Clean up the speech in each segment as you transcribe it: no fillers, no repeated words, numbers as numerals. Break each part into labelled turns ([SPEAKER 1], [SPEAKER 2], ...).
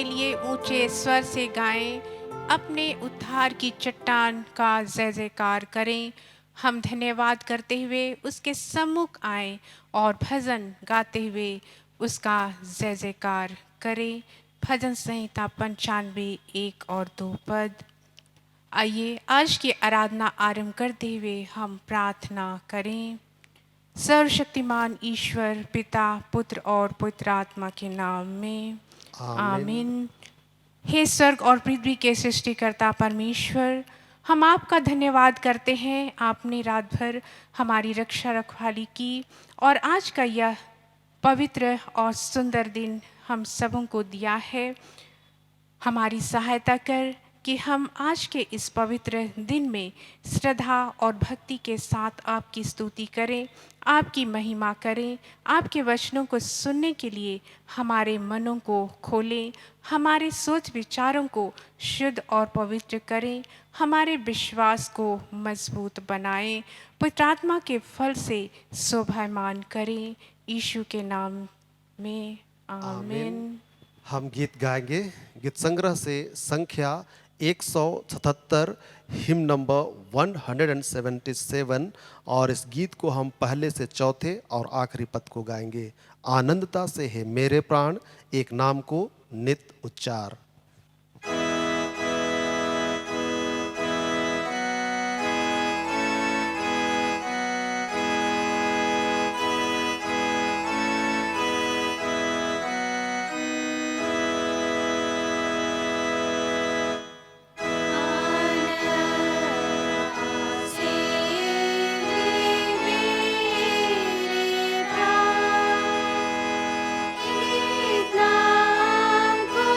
[SPEAKER 1] के लिए ऊंचे स्वर से गाएं, अपने उद्धार की चट्टान का जय जयकार करें। हम धन्यवाद करते हुए उसके सम्मुख आएं और भजन गाते हुए उसका जय जयकार करें। भजन संहिता 95 1 और 2 पद। आइए आज की आराधना आरंभ करते हुए हम प्रार्थना करें। सर्वशक्तिमान ईश्वर पिता, पुत्र और पवित्र आत्मा के नाम में
[SPEAKER 2] आमीन।
[SPEAKER 1] आमीन। हे स्वर्ग और पृथ्वी के सृष्टिकर्ता परमेश्वर, हम आपका धन्यवाद करते हैं। आपने रात भर हमारी रक्षा रखवाली की और आज का यह पवित्र और सुंदर दिन हम सबों को दिया है। हमारी सहायता कर कि हम आज के इस पवित्र दिन में श्रद्धा और भक्ति के साथ आपकी स्तुति करें, आपकी महिमा करें, आपके वचनों को सुनने के लिए हमारे मनों को खोलें, हमारे सोच विचारों को शुद्ध और पवित्र करें, हमारे विश्वास को मजबूत बनाएं, पवित्र आत्मा के फल से शोभायमान करें। यीशु के नाम में
[SPEAKER 2] आमीन।
[SPEAKER 1] आमीन।
[SPEAKER 2] हम गीत गाएंगे गीत संग्रह से संख्या 177, हिम नंबर 177, और इस गीत को हम पहले से चौथे और आखिरी पद को गाएंगे। आनंदता से है मेरे प्राण, एक नाम को नित उच्चार।
[SPEAKER 3] एक नाम को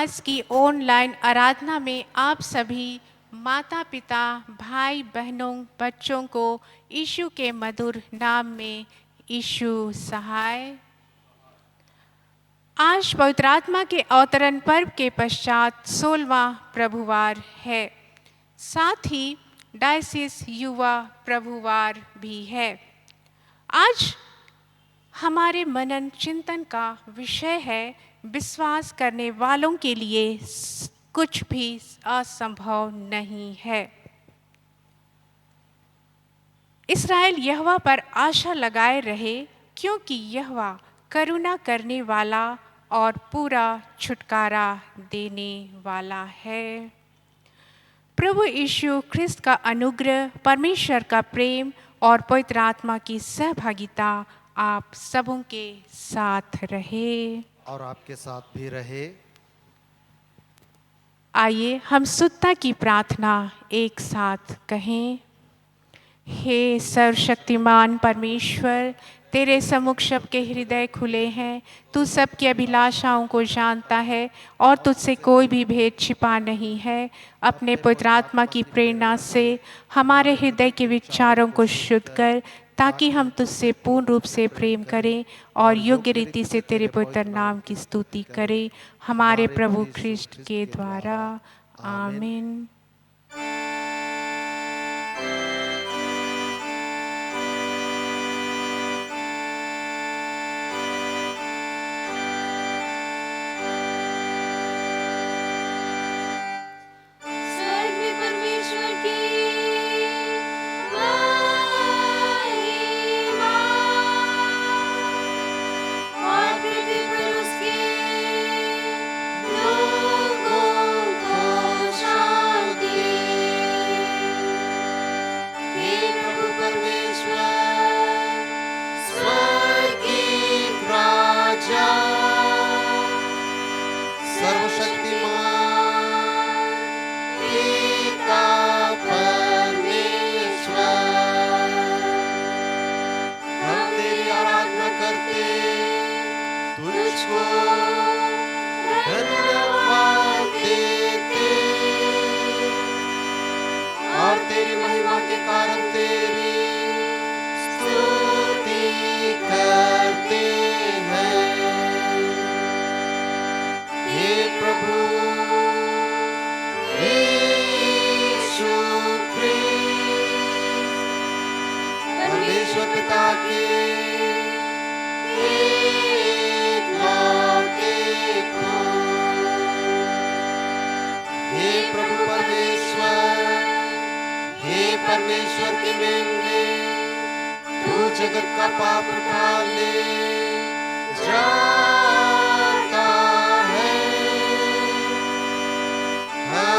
[SPEAKER 1] आज की ऑनलाइन आराधना में आप सभी माता पिता, भाई बहनों, बच्चों को यीशु के मधुर नाम में यीशु सहाय। आज पवित्र आत्मा के अवतरण पर्व के पश्चात 16वां प्रभुवार है। साथ ही डायसिस युवा प्रभुवार भी है। आज हमारे मनन चिंतन का विषय है विश्वास करने वालों के लिए कुछ भी असंभव नहीं है। इस्राएल यहोवा पर आशा लगाए रहे, क्योंकि यहोवा करुणा करने वाला और पूरा छुटकारा देने वाला है। प्रभु यीशु ख्रिस्त का अनुग्रह, परमेश्वर का प्रेम और पवित्र आत्मा की सहभागिता आप सबों के साथ रहे
[SPEAKER 2] और आपके साथ भी रहे।
[SPEAKER 1] आइए हम सुत्ता की प्रार्थना एक साथ कहें। हे सर्वशक्तिमान परमेश्वर, तेरे सम्मुख सबके हृदय खुले हैं। तू सबकी अभिलाषाओं को जानता है और तुझसे कोई भी भेद छिपा नहीं है। अपने पवित्र आत्मा की प्रेरणा से हमारे हृदय के विचारों को शुद्ध कर, ताकि हम तुझसे पूर्ण रूप से प्रेम करें और योग्य रीति से तेरे पवित्र नाम की स्तुति करें, हमारे प्रभु ख्रिस्ट के द्वारा। आमीन।
[SPEAKER 2] परमेश्वर की मेमने, तू जगत का पाप उठा ले जाता है। हम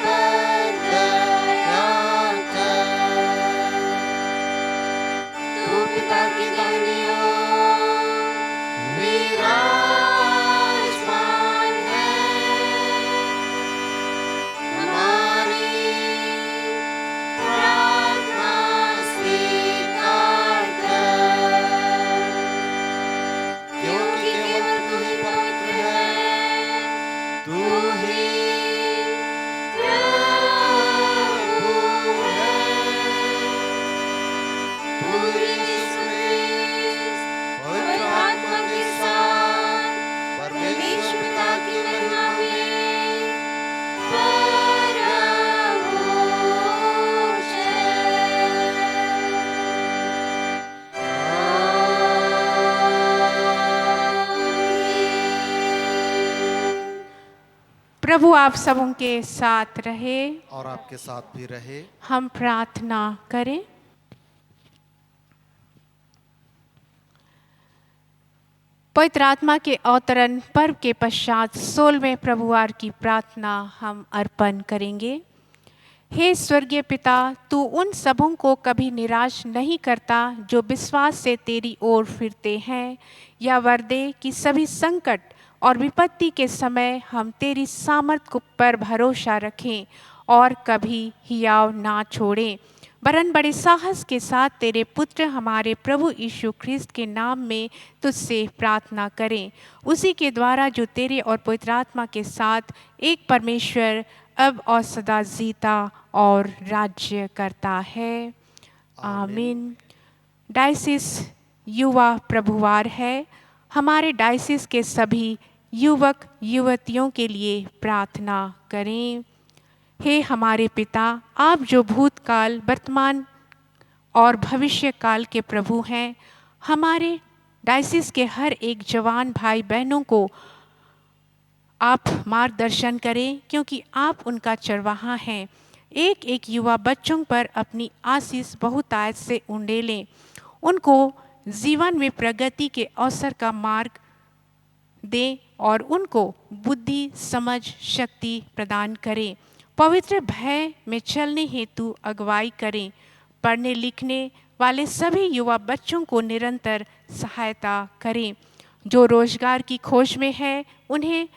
[SPEAKER 2] पर दया कर। तू पिता की दाहिनी ओर विराजमान है। हमारी प्रार्थना स्वीकार कर, क्योंकि केवल तू ही पवित्र है। तू ही प्रभु है। तू ही यीशु ख्रिस्त पवित्र आत्मा के साथ परमेश्वर पिता की महिमा में परमोच्च है।
[SPEAKER 1] प्रभु आप सबों के साथ रहे
[SPEAKER 2] और आपके साथ भी रहे।
[SPEAKER 1] हम प्रार्थना करें। पवित्र आत्मा के अवतरण पर्व के पश्चात 16वें प्रभुवार की प्रार्थना हम अर्पण करेंगे। हे स्वर्गीय पिता, तू उन सबों को कभी निराश नहीं करता जो विश्वास से तेरी ओर फिरते हैं। या वर दे कि सभी संकट और विपत्ति के समय हम तेरी सामर्थ पर भरोसा रखें और कभी हियाव ना छोड़ें। वरन बड़े साहस के साथ तेरे पुत्र हमारे प्रभु यीशु ख्रिस्त के नाम में तुझसे प्रार्थना करें। उसी के द्वारा जो तेरे और पवित्र आत्मा के साथ एक परमेश्वर अब और सदा जीता और राज्य करता है। आमीन। डायसिस युवा प्रभुवार है। हमारे डायसिस के सभी युवक युवतियों के लिए प्रार्थना करें। हे हमारे पिता, आप जो भूतकाल, वर्तमान और भविष्य काल के प्रभु हैं, हमारे डायसिस के हर एक जवान भाई बहनों को आप मार्गदर्शन करें, क्योंकि आप उनका चरवाहा हैं। एक एक युवा बच्चों पर अपनी आशीष बहुतायत से उंडेलें। उनको जीवन में प्रगति के अवसर का मार्ग दें और उनको बुद्धि, समझ, शक्ति प्रदान करें। पवित्र भय में चलने हेतु अगुवाई करें। पढ़ने लिखने वाले सभी युवा बच्चों को निरंतर सहायता करें। जो रोजगार की खोज में है, उन्हें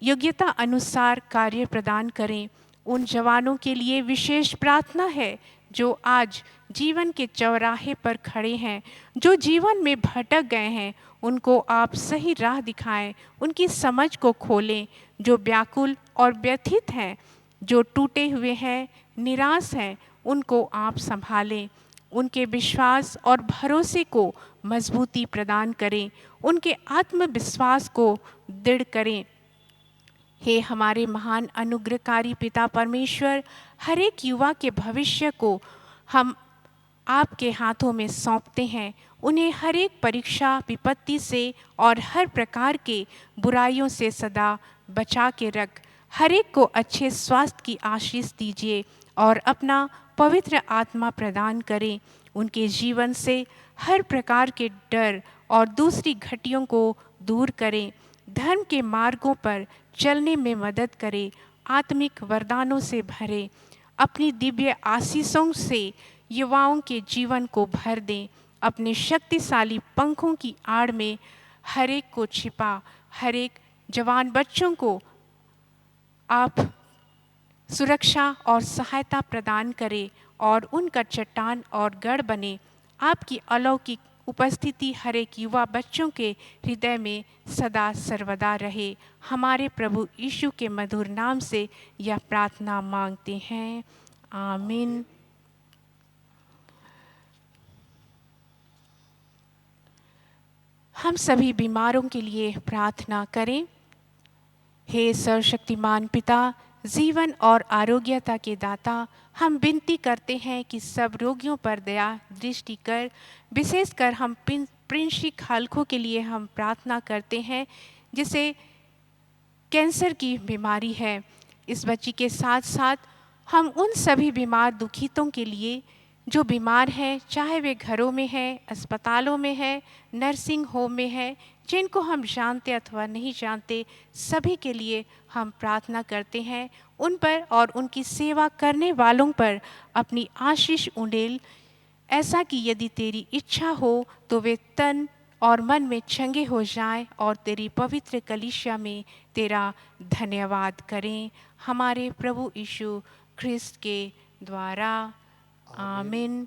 [SPEAKER 1] योग्यता अनुसार कार्य प्रदान करें। उन जवानों के लिए विशेष प्रार्थना है जो आज जीवन के चौराहे पर खड़े हैं, जो जीवन में भटक गए हैं। उनको आप सही राह दिखाएं, उनकी समझ को खोलें। जो व्याकुल और व्यथित हैं, जो टूटे हुए हैं, निराश हैं, उनको आप संभालें। उनके विश्वास और भरोसे को मजबूती प्रदान करें। उनके आत्मविश्वास को दृढ़ करें। हे हमारे महान अनुग्रहकारी पिता परमेश्वर, हर एक युवा के भविष्य को हम आपके हाथों में सौंपते हैं। उन्हें हर एक परीक्षा, विपत्ति से और हर प्रकार के बुराइयों से सदा बचा के रख। हर एक को अच्छे स्वास्थ्य की आशीष दीजिए और अपना पवित्र आत्मा प्रदान करें। उनके जीवन से हर प्रकार के डर और दूसरी घटियों को दूर करें। धर्म के मार्गों पर चलने में मदद करें। आत्मिक वरदानों से भरें। अपनी दिव्य आशीषों से युवाओं के जीवन को भर दें। अपने शक्तिशाली पंखों की आड़ में हर एक को छिपा, हर एक जवान बच्चों को आप सुरक्षा और सहायता प्रदान करें और उनका चट्टान और गढ़ बने। आपकी अलौकिक उपस्थिति हर एक युवा बच्चों के हृदय में सदा सर्वदा रहे। हमारे प्रभु यीशु के मधुर नाम से यह प्रार्थना मांगते हैं। आमीन। हम सभी बीमारों के लिए प्रार्थना करें। हे सर्वशक्तिमान पिता, जीवन और आरोग्यता के दाता, हम विनती करते हैं कि सब रोगियों पर दया दृष्टि कर। विशेषकर हम प्रिंसी खालखो के लिए हम प्रार्थना करते हैं, जिसे कैंसर की बीमारी है। इस बच्ची के साथ साथ हम उन सभी बीमार दुखितों के लिए जो बीमार हैं, चाहे वे घरों में हैं, अस्पतालों में हैं, नर्सिंग होम में हैं, जिनको हम जानते अथवा नहीं जानते, सभी के लिए हम प्रार्थना करते हैं। उन पर और उनकी सेवा करने वालों पर अपनी आशीष उंडेल, ऐसा कि यदि तेरी इच्छा हो तो वे तन और मन में चंगे हो जाएं और तेरी पवित्र कलीसिया में तेरा धन्यवाद करें। हमारे प्रभु यीशु ख्रिस्त के द्वारा। आमीन।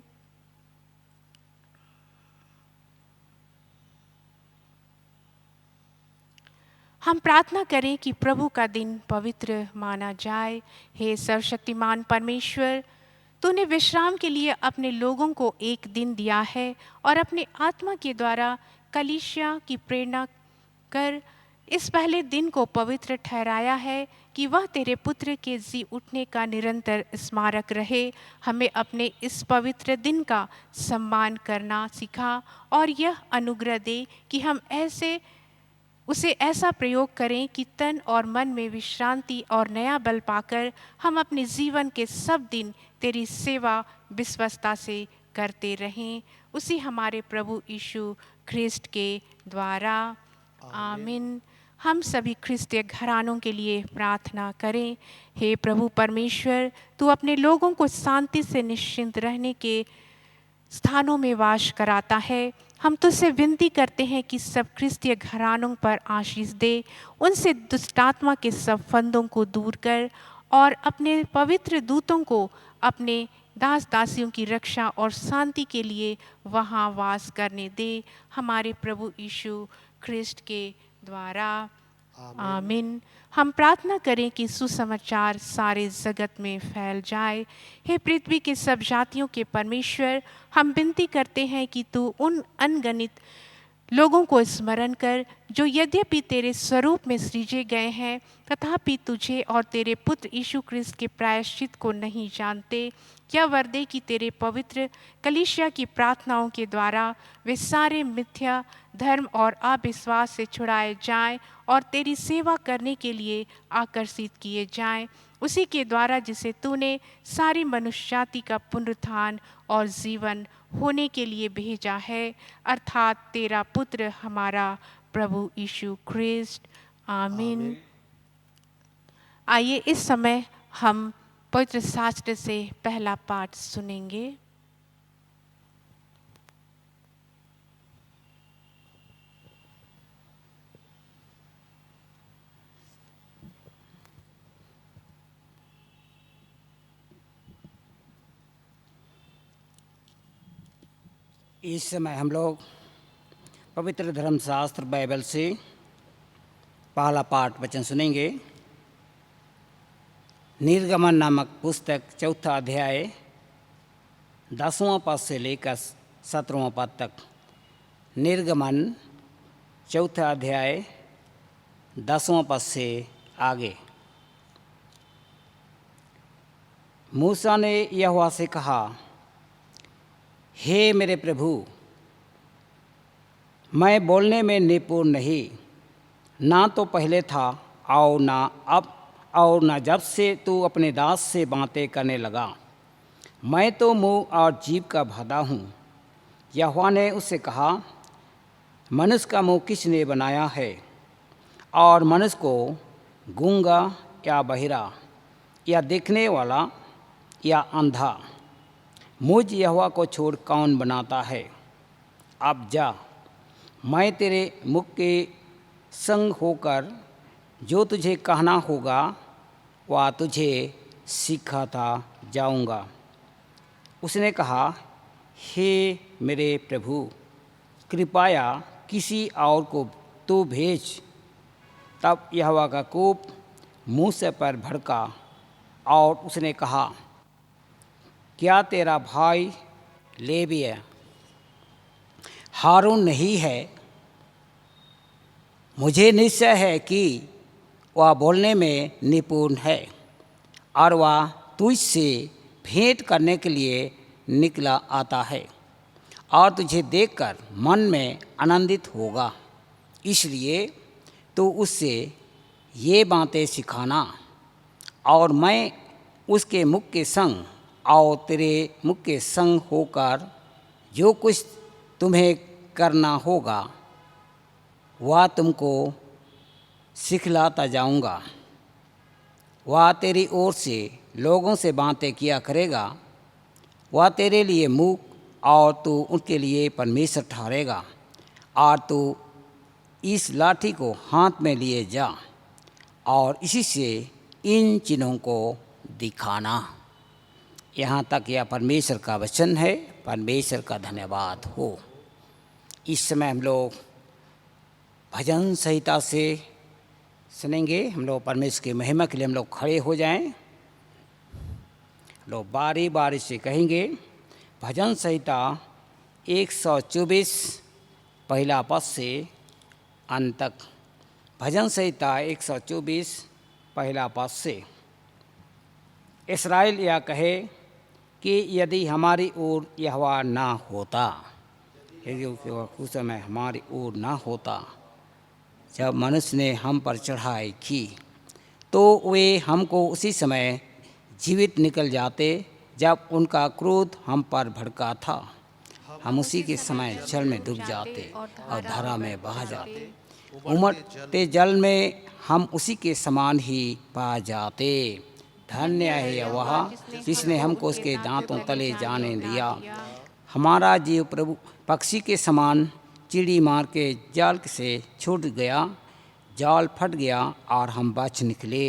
[SPEAKER 1] हम प्रार्थना करें कि प्रभु का दिन पवित्र माना जाए। हे सर्वशक्तिमान परमेश्वर, तूने विश्राम के लिए अपने लोगों को एक दिन दिया है और अपने आत्मा के द्वारा कलीसिया की प्रेरणा कर इस पहले दिन को पवित्र ठहराया है कि वह तेरे पुत्र के जी उठने का निरंतर स्मारक रहे। हमें अपने इस पवित्र दिन का सम्मान करना सिखा और यह अनुग्रह दे कि हम उसे ऐसा प्रयोग करें कि तन और मन में विश्रांति और नया बल पाकर हम अपने जीवन के सब दिन तेरी सेवा विश्वस्ता से करते रहें। उसी हमारे प्रभु यीशु ख्रिस्ट के द्वारा। आमीन। हम सभी ख्रिस्तीय घरानों के लिए प्रार्थना करें। हे प्रभु परमेश्वर, तू अपने लोगों को शांति से निश्चिंत रहने के स्थानों में वास कराता है। हम तुझसे विनती करते हैं कि सब ख्रिस्तीय घरानों पर आशीष दे, उनसे दुष्टात्मा के सब फंदों को दूर कर और अपने पवित्र दूतों को अपने दास दासियों की रक्षा और शांति के लिए वहाँ वास करने दे, हमारे प्रभु यीशु ख्रिस्ट के द्वारा। आमीन। हम प्रार्थना करें कि सुसमाचार सारे जगत में फैल जाए। हे पृथ्वी के सब जातियों के परमेश्वर, हम विनती करते हैं कि तू उन अनगिनत लोगों को स्मरण कर जो यद्यपि तेरे स्वरूप में सृजे गए हैं तथापि तुझे और तेरे पुत्र यीशु ख्रिस्त के प्रायश्चित को नहीं जानते। क्या वरदे कि तेरे पवित्र कलीसिया की प्रार्थनाओं के द्वारा वे सारे मिथ्या धर्म और अविश्वास से छुड़ाए जाएं और तेरी सेवा करने के लिए आकर्षित किए जाएं। उसी के द्वारा जिसे तूने सारी मनुष्य जाति का पुनरुत्थान और जीवन होने के लिए भेजा है, अर्थात तेरा पुत्र हमारा प्रभु यीशु ख्रिस्ट। आमीन। आइए इस समय हम पवित्र शास्त्र से पहला पाठ सुनेंगे।
[SPEAKER 3] इस समय हम लोग पवित्र धर्मशास्त्र बाइबल से पहला पाठ वचन सुनेंगे। निर्गमन नामक पुस्तक 4 अध्याय 10वां पद से लेकर 17वां पद तक। निर्गमन 4 अध्याय 10वां पद से आगे। मूसा ने यहोवा से कहा, हे मेरे प्रभु, मैं बोलने में निपुण नहीं, ना तो पहले था और ना अब और ना जब से तू अपने दास से बातें करने लगा। मैं तो मुंह और जीभ का भदा हूँ। यहोवा ने उससे कहा, मनुष्य का मुंह किसने बनाया है, और मनुष्य को गूंगा या बहिरा या देखने वाला या अंधा मुझ यहोवा को छोड़ कौन बनाता है। अब जा, मैं तेरे मुख के संग होकर जो तुझे कहना होगा वह तुझे सिखाता जाऊंगा। उसने कहा, हे मेरे प्रभु, कृपया किसी और को तू भेज। तब यहोवा का कोप मूसा पर भड़का और उसने कहा, क्या तेरा भाई लेवी हारून नहीं है? मुझे निश्चय है कि वह बोलने में निपुण है और वह तुझसे भेंट करने के लिए निकला आता है और तुझे देखकर मन में आनंदित होगा। इसलिए तू उससे ये बातें सिखाना और मैं उसके मुख के संग और तेरे मुख के संग होकर जो कुछ तुम्हें करना होगा वह तुमको सिखलाता जाऊंगा। वह तेरी ओर से लोगों से बातें किया करेगा। वह तेरे लिए मुख और तू उनके लिए परमेश्वर ठहरेगा। और तू इस लाठी को हाथ में लिए जा और इसी से इन चिन्हों को दिखाना। यहाँ तक यह परमेश्वर का वचन है। परमेश्वर का धन्यवाद हो। इस समय हम लोग भजन संहिता से सुनेंगे। हम लोग परमेश्वर की महिमा के लिए हम लोग खड़े हो जाएं। लोग बारी बारी से कहेंगे। भजन संहिता 124 पहला पद से अंत तक। भजन संहिता 124 पहला पद से। इस्राएल यह कहे कि यदि हमारी ओर यहोवा ना होता, यदि उस समय हमारी ओर ना होता, जब मनुष्य ने हम पर चढ़ाई की तो वे हमको उसी समय जीवित निकल जाते जब उनका क्रोध हम पर भड़का था। हम उसी के समय जल में डूब जाते और धारा में बह जाते। उमड़ते जल में हम उसी के समान ही पा जाते। धन्य है वह जिसने हमको उसके दांतों तले जाने दिया। हमारा जीव प्रभु पक्षी के समान चिड़ी मार के जाल से छूट गया। जाल फट गया और हम बच निकले।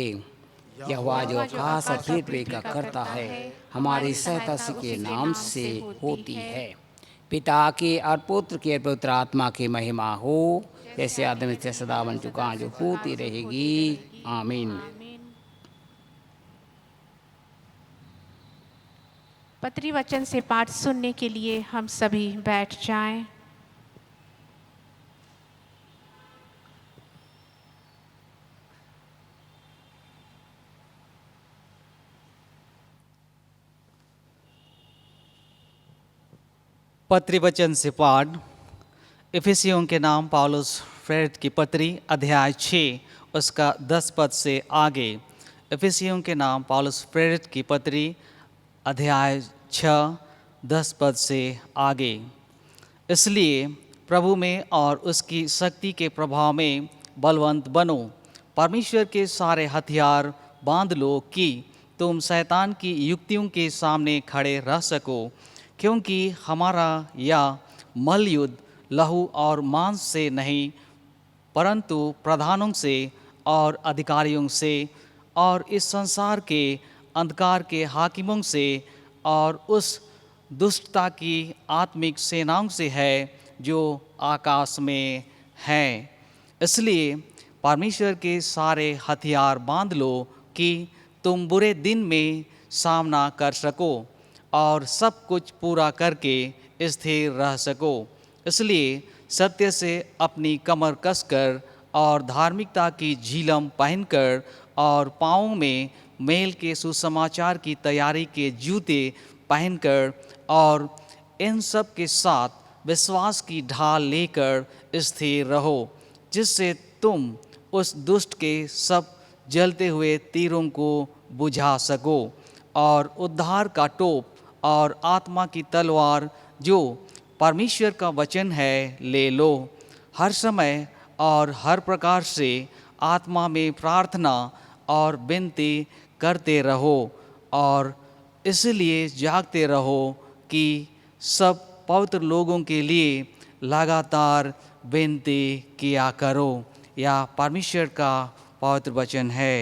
[SPEAKER 3] यहोवा जो आकाश और पृथ्वी का करता है, हमारी सहायता उसी के नाम से होती है। पिता की और पुत्र की और पवित्र आत्मा की महिमा हो, जैसे आदमी से सदा बन चुका जो होती रहेगी। आमीन।
[SPEAKER 1] पत्री वचन से पाठ सुनने के लिए हम सभी बैठ जाएं।
[SPEAKER 4] पत्री वचन से पाठ इफिसियों के नाम पौलुस प्रेरित की पत्री अध्याय 6 उसका 10 पद से आगे। इफिसियों के नाम पौलुस प्रेरित की पत्री अध्याय 6 10 पद से आगे। इसलिए प्रभु में और उसकी शक्ति के प्रभाव में बलवंत बनो, परमेश्वर के सारे हथियार बांध लो कि तुम शैतान की युक्तियों के सामने खड़े रह सको, क्योंकि हमारा यह मल्ल युद्ध लहू और मांस से नहीं परंतु प्रधानों से और अधिकारियों से और इस संसार के अंधकार के हाकिमों से और उस दुष्टता की आत्मिक सेनाओं से है जो आकाश में हैं। इसलिए परमेश्वर के सारे हथियार बांध लो कि तुम बुरे दिन में सामना कर सको और सब कुछ पूरा करके स्थिर रह सको। इसलिए सत्य से अपनी कमर कसकर और धार्मिकता की झिलम पहनकर और पाँवों में मेल के सुसमाचार की तैयारी के जूते पहनकर और इन सब के साथ विश्वास की ढाल लेकर स्थिर रहो, जिससे तुम उस दुष्ट के सब जलते हुए तीरों को बुझा सको और उद्धार का टोप और आत्मा की तलवार जो परमेश्वर का वचन है ले लो। हर समय और हर प्रकार से आत्मा में प्रार्थना और विनती करते रहो और इसलिए जागते रहो कि सब पवित्र लोगों के लिए लगातार विनती किया करो। यह परमेश्वर का पवित्र वचन है।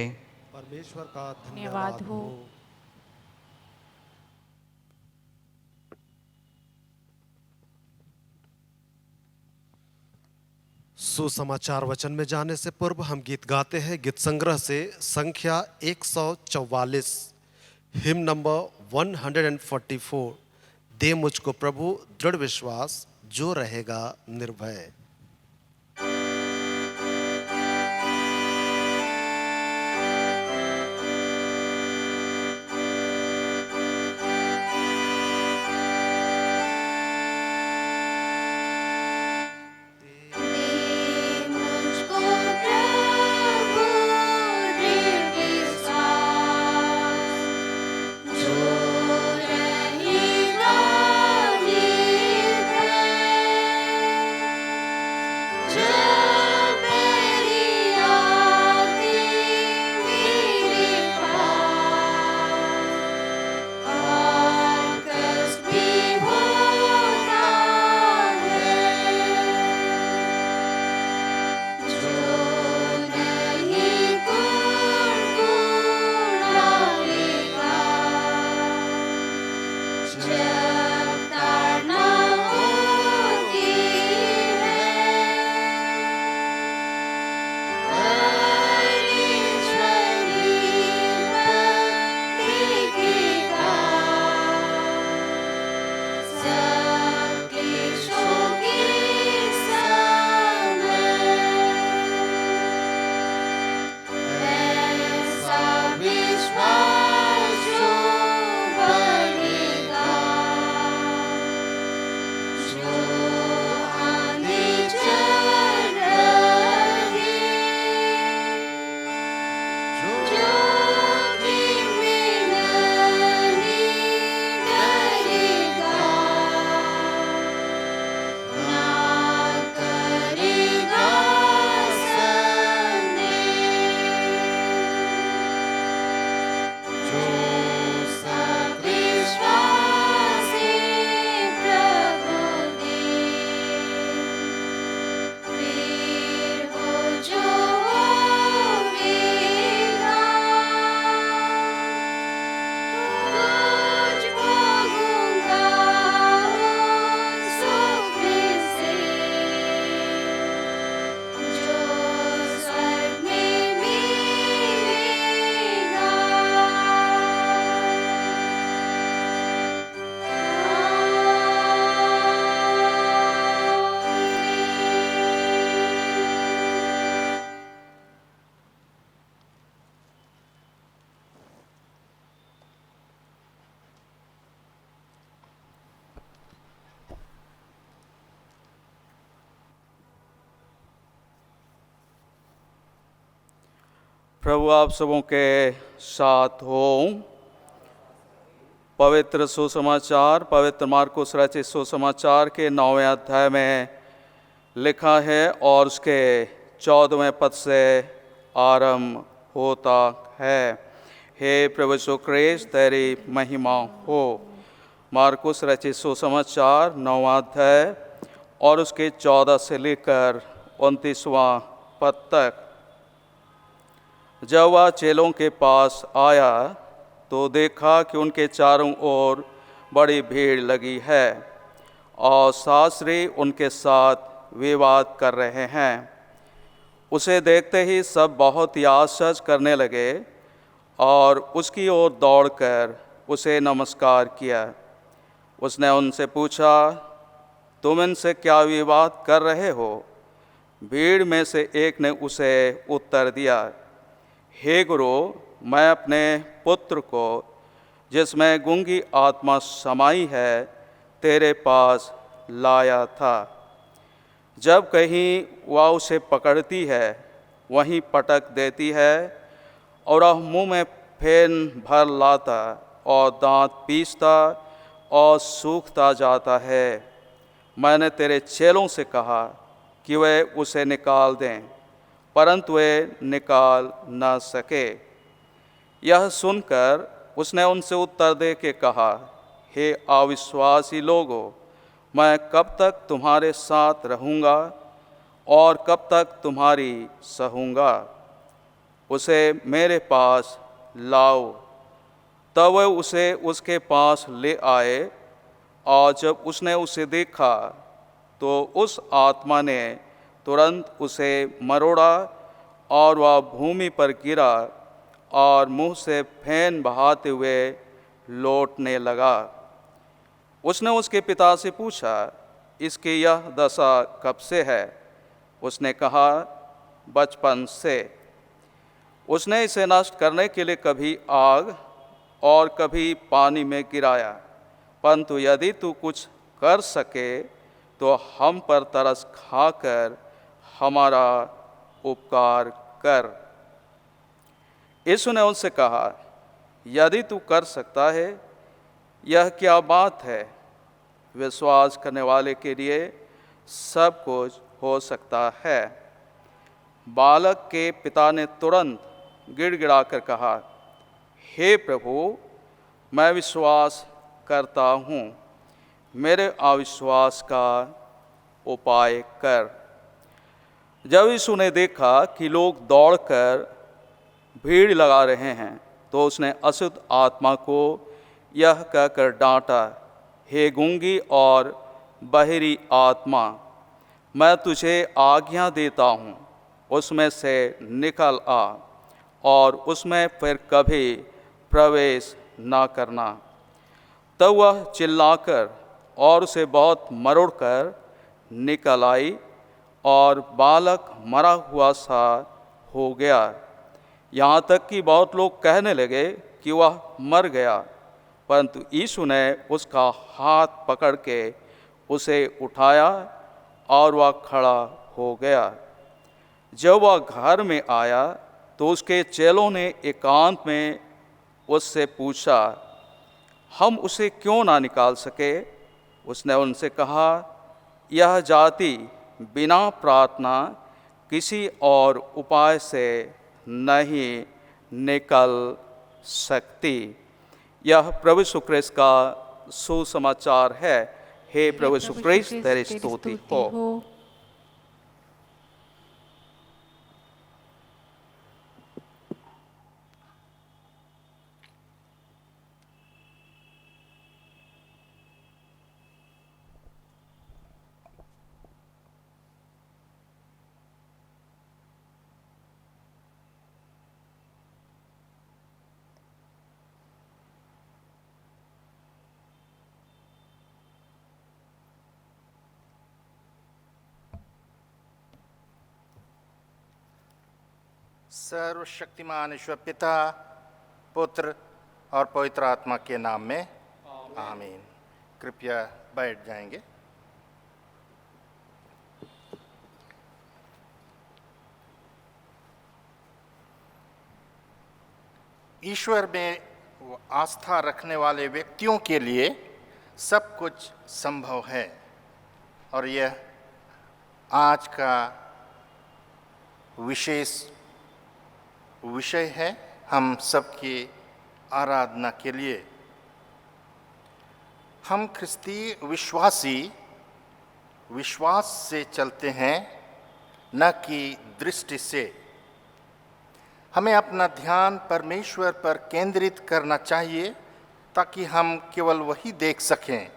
[SPEAKER 2] परमेश्वर का
[SPEAKER 1] धन्यवाद हो।
[SPEAKER 2] सुसमाचार वचन में जाने से पूर्व हम गीत गाते हैं गीत संग्रह से संख्या 144 हिम नंबर 144। दे मुझको प्रभु दृढ़ विश्वास जो रहेगा निर्भय।
[SPEAKER 5] प्रभु आप सबों के साथ हो। पवित्र सुसमाचार पवित्र मार्कुस रचित सुसमाचार के 9वें अध्याय में लिखा है और उसके 14वें पद से आरंभ होता है। हे प्रभु यीशु ख्रीस्त तेरी महिमा हो। मार्कुस रचित सुसमाचार 9वां अध्याय और उसके 14 से लेकर 29वां पद तक। जब वह चेलों के पास आया तो देखा कि उनके चारों ओर बड़ी भीड़ लगी है और शास्त्री उनके साथ विवाद कर रहे हैं। उसे देखते ही सब बहुत ही आश्चर्य करने लगे और उसकी ओर दौड़कर उसे नमस्कार किया। उसने उनसे पूछा, तुम इनसे क्या विवाद कर रहे हो? भीड़ में से एक ने उसे उत्तर दिया, हे गुरु, मैं अपने पुत्र को जिसमें गूंगी आत्मा समाई है तेरे पास लाया था। जब कहीं वह उसे पकड़ती है वहीं पटक देती है और वह मुंह में फेन भर लाता और दांत पीसता और सूखता जाता है। मैंने तेरे चेलों से कहा कि वे उसे निकाल दें, परंतु वे निकाल न सके। यह सुनकर उसने उनसे उत्तर दे के कहा, हे अविश्वासी लोगों, मैं कब तक तुम्हारे साथ रहूँगा और कब तक तुम्हारी सहूँगा? उसे मेरे पास लाओ। तब वे उसे उसके पास ले आए और जब उसने उसे देखा तो उस आत्मा ने तुरंत उसे मरोड़ा और वह भूमि पर गिरा और मुंह से फेन बहाते हुए लौटने लगा। उसने उसके पिता से पूछा, इसकी यह दशा कब से है? उसने कहा, बचपन से। उसने इसे नष्ट करने के लिए कभी आग और कभी पानी में गिराया, परंतु यदि तू कुछ कर सके तो हम पर तरस खाकर हमारा उपकार कर। यीशु ने उनसे कहा, यदि तू कर सकता है, यह क्या बात है? विश्वास करने वाले के लिए सब कुछ हो सकता है। बालक के पिता ने तुरंत गिड़गिड़ाकर कहा, हे प्रभु, मैं विश्वास करता हूँ, मेरे अविश्वास का उपाय कर। जब यीशु ने देखा कि लोग दौड़कर भीड़ लगा रहे हैं तो उसने अशुद्ध आत्मा को यह कहकर डांटा, हे गूंगी और बहरी आत्मा, मैं तुझे आज्ञा देता हूँ, उसमें से निकल आ और उसमें फिर कभी प्रवेश न करना। तब वह चिल्लाकर और उसे बहुत मरोड़कर निकल आई और बालक मरा हुआ सा हो गया। यहाँ तक कि बहुत लोग कहने लगे कि वह मर गया, परंतु यीशु ने उसका हाथ पकड़ के उसे उठाया और वह खड़ा हो गया। जब वह घर में आया तो उसके चेलों ने एकांत में उससे पूछा, हम उसे क्यों ना निकाल सके? उसने उनसे कहा, यह जाति बिना प्रार्थना किसी और उपाय से नहीं निकल सकती। यह प्रभु यीशु ख्रीस्त का सुसमाचार है। हे प्रभु यीशु ख्रीस्त, तेरी स्तुति हो।
[SPEAKER 6] सर्वशक्तिमान ईश्वर पिता, पुत्र और पवित्र आत्मा के नाम में आमीन। कृपया बैठ जाएंगे। ईश्वर में आस्था रखने वाले व्यक्तियों के लिए सब कुछ संभव है। और यह आज का विशेष विषय है हम सबकी आराधना के लिए। हम ख्रिस्ती विश्वासी विश्वास से चलते हैं, न कि दृष्टि से। हमें अपना ध्यान परमेश्वर पर केंद्रित करना चाहिए ताकि हम केवल वही देख सकें।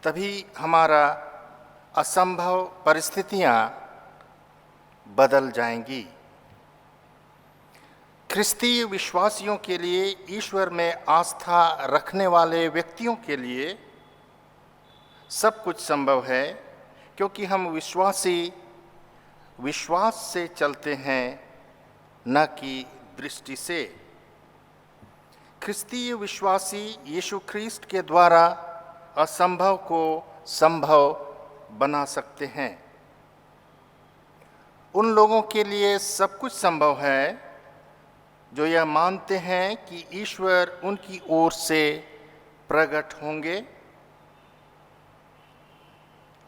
[SPEAKER 6] तभी हमारा असंभव परिस्थितियां बदल जाएंगी। ख्रिस्तीय विश्वासियों के लिए, ईश्वर में आस्था रखने वाले व्यक्तियों के लिए सब कुछ संभव है, क्योंकि हम विश्वासी विश्वास से चलते हैं, न कि दृष्टि से। ख्रिस्तीय विश्वासी यीशु ख्रीस्ट के द्वारा असंभव को संभव बना सकते हैं। उन लोगों के लिए सब कुछ संभव है जो यह मानते हैं कि ईश्वर उनकी ओर से प्रकट होंगे,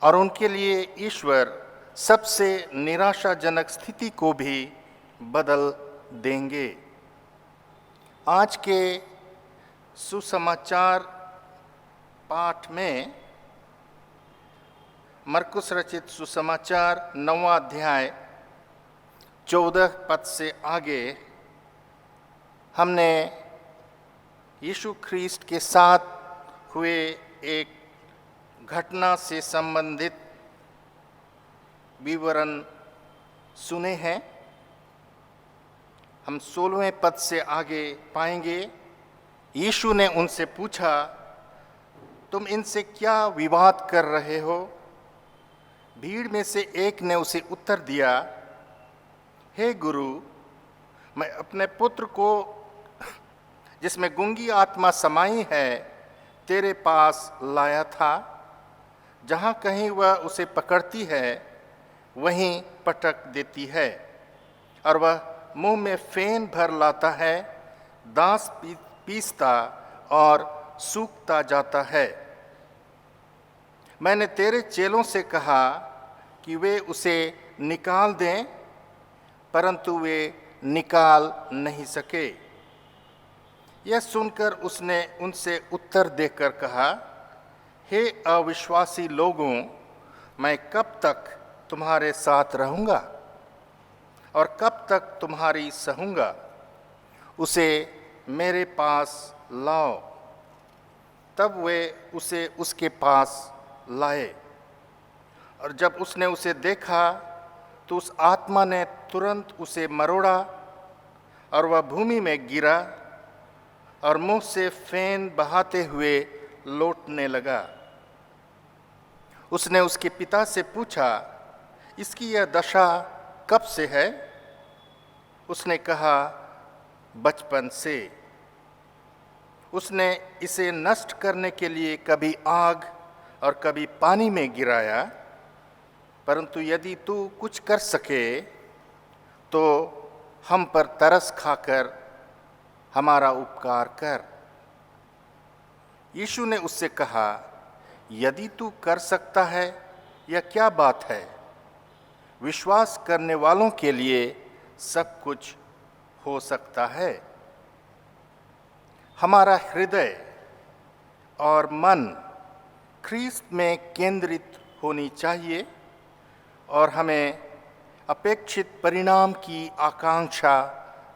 [SPEAKER 6] और उनके लिए ईश्वर सबसे निराशाजनक स्थिति को भी बदल देंगे। आज के सुसमाचार पाठ में मरकुस रचित सुसमाचार 9वां अध्याय 14 पद से आगे हमने यीशु ख्रीस्ट के साथ हुए एक घटना से संबंधित विवरण सुने हैं। हम 16वें पद से आगे पाएंगे, यीशु ने उनसे पूछा, तुम इनसे क्या विवाद कर रहे हो? भीड़ में से एक ने उसे उत्तर दिया, हे गुरु, मैं अपने पुत्र को जिसमें गूंगी आत्मा समाई है तेरे पास लाया था। जहाँ कहीं वह उसे पकड़ती है वहीं पटक देती है, और वह मुंह में फेन भर लाता है, दांत पीसता और सूखता जाता है। मैंने तेरे चेलों से कहा कि वे उसे निकाल दें, परंतु वे निकाल नहीं सके। यह सुनकर उसने उनसे उत्तर देकर कहा, हे अविश्वासी लोगों, मैं कब तक तुम्हारे साथ रहूँगा और कब तक तुम्हारी सहूँगा? उसे मेरे पास लाओ। तब वे उसे उसके पास लाए, और जब उसने उसे देखा तो उस आत्मा ने तुरंत उसे मरोड़ा, और वह भूमि में गिरा और मुंह से फेन बहाते हुए लौटने लगा। उसने उसके पिता से पूछा, इसकी यह दशा कब से है? उसने कहा, बचपन से। उसने इसे नष्ट करने के लिए कभी आग और कभी पानी में गिराया, परंतु यदि तू कुछ कर सके तो हम पर तरस खाकर हमारा उपकार कर। यीशु ने उससे कहा, यदि तू कर सकता है, यह क्या बात है? विश्वास करने वालों के लिए सब कुछ हो सकता है। हमारा हृदय और मन ख्रीस्त में केंद्रित होनी चाहिए, और हमें अपेक्षित परिणाम की आकांक्षा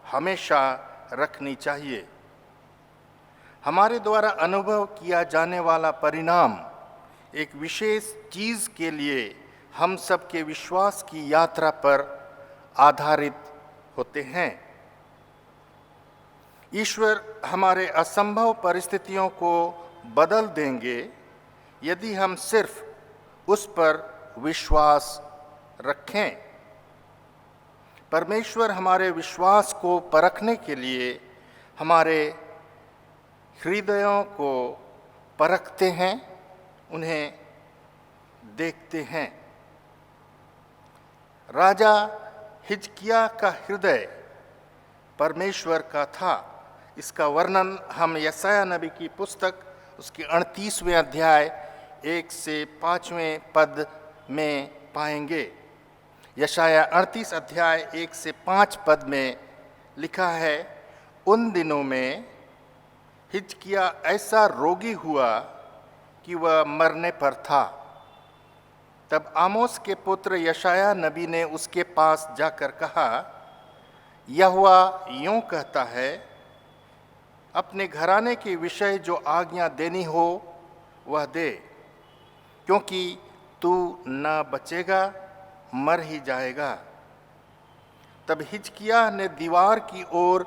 [SPEAKER 6] हमेशा रखनी चाहिए। हमारे द्वारा अनुभव किया जाने वाला परिणाम एक विशेष चीज़ के लिए हम सबके विश्वास की यात्रा पर आधारित होते हैं। ईश्वर हमारे असंभव परिस्थितियों को बदल देंगे यदि हम सिर्फ उस पर विश्वास रखें। परमेश्वर हमारे विश्वास को परखने के लिए हमारे हृदयों को परखते हैं, उन्हें देखते हैं। राजा हिजकिय्याह का हृदय परमेश्वर का था। इसका वर्णन हम यशायाह नबी की पुस्तक उसके 38वें अध्याय 1 से 5वें पद में पाएंगे। यशायाह 38 अध्याय 1 से 5 पद में लिखा है, उन दिनों में हिजकिय्याह ऐसा रोगी हुआ कि वह मरने पर था। तब आमोस के पुत्र यशायाह नबी ने उसके पास जाकर कहा, यहोवा यूं कहता है, अपने घराने के विषय जो आज्ञा देनी हो वह दे, क्योंकि तू न बचेगा, मर ही जाएगा। तब हिजकिय्याह ने दीवार की ओर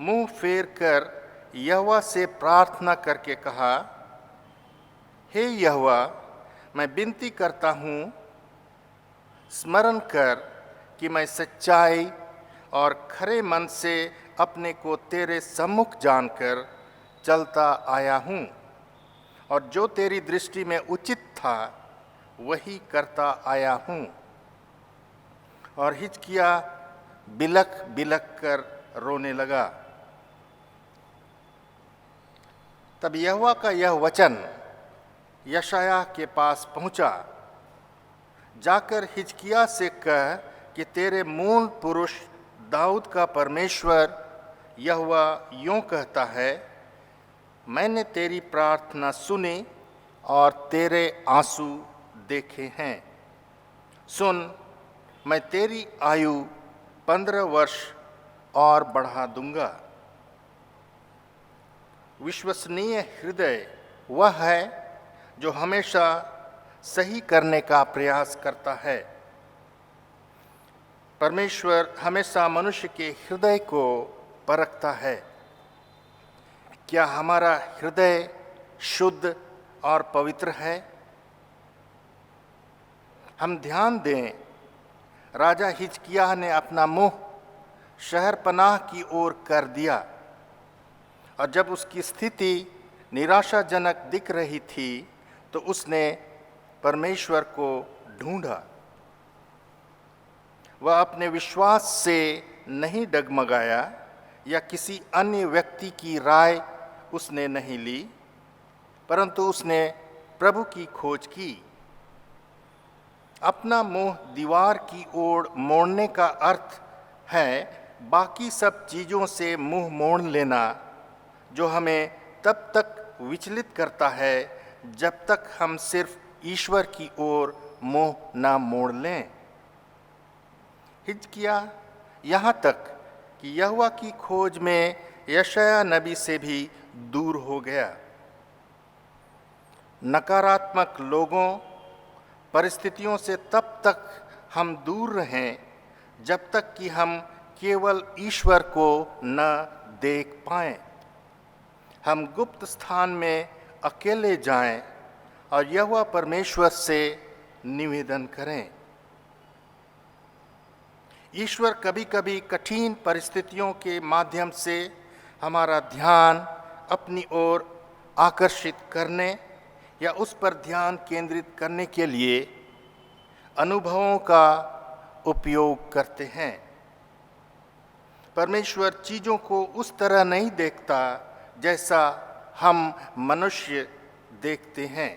[SPEAKER 6] मुंह फेर कर यहोवा से प्रार्थना करके कहा, हे यहोवा, मैं विनती करता हूँ, स्मरण कर कि मैं सच्चाई और खरे मन से अपने को तेरे सम्मुख जानकर चलता आया हूँ, और जो तेरी दृष्टि में उचित था वही करता आया हूँ। और हिजकिय्याह बिलख बिलख कर रोने लगा। तब यहोवा का यह वचन यशायाह के पास पहुंचा, जाकर हिजकिय्याह से कह कि तेरे मूल पुरुष दाऊद का परमेश्वर यहोवा यूं कहता है, मैंने तेरी प्रार्थना सुनी और तेरे आंसू देखे हैं। सुन, मैं तेरी आयु 15 वर्ष और बढ़ा दूंगा। विश्वसनीय हृदय वह है जो हमेशा सही करने का प्रयास करता है। परमेश्वर हमेशा मनुष्य के हृदय को परखता है। क्या हमारा हृदय शुद्ध और पवित्र है? हम ध्यान दें, राजा हिजकिय्याह ने अपना मुंह शहर पनाह की ओर कर दिया, और जब उसकी स्थिति निराशाजनक दिख रही थी तो उसने परमेश्वर को ढूंढा। वह अपने विश्वास से नहीं डगमगाया या किसी अन्य व्यक्ति की राय उसने नहीं ली, परंतु उसने प्रभु की खोज की। अपना मुंह दीवार की ओर मोड़ने का अर्थ है बाकी सब चीज़ों से मुंह मोड़ लेना, जो हमें तब तक विचलित करता है जब तक हम सिर्फ ईश्वर की ओर मुंह ना मोड़ लें। हिजकिय्याह यहाँ तक कि यहोवा की खोज में यशायाह नबी से भी दूर हो गया। नकारात्मक लोगों, परिस्थितियों से तब तक हम दूर रहें जब तक कि हम केवल ईश्वर को न देख पाएं। हम गुप्त स्थान में अकेले जाएं और यहोवा परमेश्वर से निवेदन करें। ईश्वर कभी कभी कठिन परिस्थितियों के माध्यम से हमारा ध्यान अपनी ओर आकर्षित करने या उस पर ध्यान केंद्रित करने के लिए अनुभवों का उपयोग करते हैं। परमेश्वर चीज़ों को उस तरह नहीं देखता जैसा हम मनुष्य देखते हैं,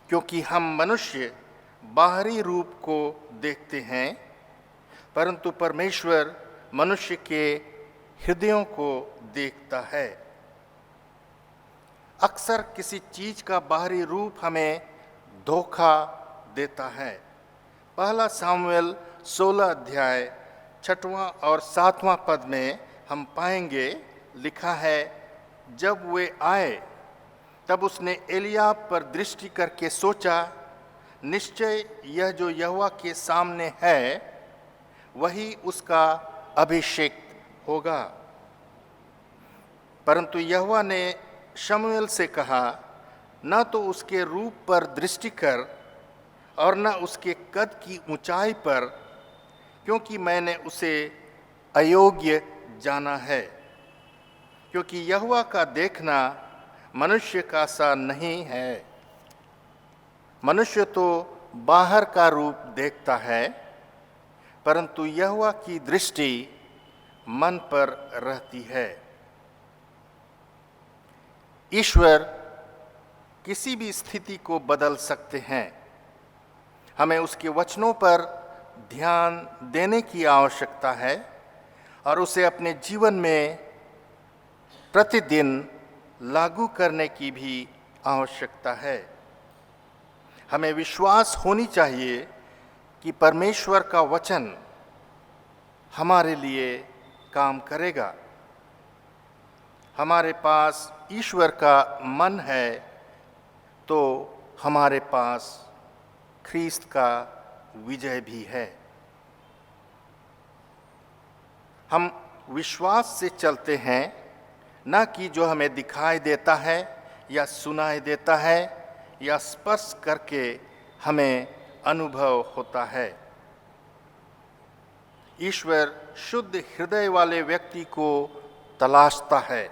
[SPEAKER 6] क्योंकि हम मनुष्य बाहरी रूप को देखते हैं, परंतु परमेश्वर मनुष्य के हृदयों को देखता है। अक्सर किसी चीज़ का बाहरी रूप हमें धोखा देता है। पहला सामुएल 16 अध्याय 6वां और 7वां पद में हम पाएंगे, लिखा है, जब वे आए तब उसने एलियाब पर दृष्टि करके सोचा, निश्चय यह जो यहोवा के सामने है वही उसका अभिषेक होगा। परंतु यहोवा ने शमूएल से कहा, न तो उसके रूप पर दृष्टि कर और न उसके कद की ऊंचाई पर, क्योंकि मैंने उसे अयोग्य जाना है। क्योंकि यहोवा का देखना मनुष्य का सा नहीं है। मनुष्य तो बाहर का रूप देखता है, परंतु यहोवा की दृष्टि मन पर रहती है। ईश्वर किसी भी स्थिति को बदल सकते हैं। हमें उसके वचनों पर ध्यान देने की आवश्यकता है और उसे अपने जीवन में प्रतिदिन लागू करने की भी आवश्यकता है। हमें विश्वास होनी चाहिए कि परमेश्वर का वचन हमारे लिए काम करेगा। हमारे पास ईश्वर का मन है तो हमारे पास ख्रीस्त का विजय भी है। हम विश्वास से चलते हैं, न कि जो हमें दिखाई देता है या सुनाई देता है या स्पर्श करके हमें अनुभव होता है। ईश्वर शुद्ध हृदय वाले व्यक्ति को तलाशता है।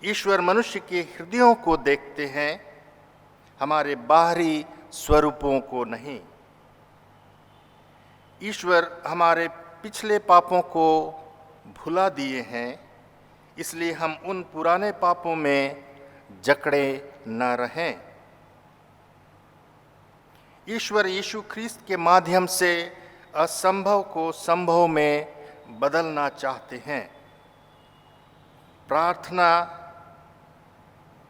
[SPEAKER 6] ईश्वर मनुष्य के हृदयों को देखते हैं, हमारे बाहरी स्वरूपों को नहीं। ईश्वर हमारे पिछले पापों को भुला दिए हैं, इसलिए हम उन पुराने पापों में जकड़े न रहें। ईश्वर यीशु ख्रीस्त के माध्यम से असंभव को संभव में बदलना चाहते हैं। प्रार्थना,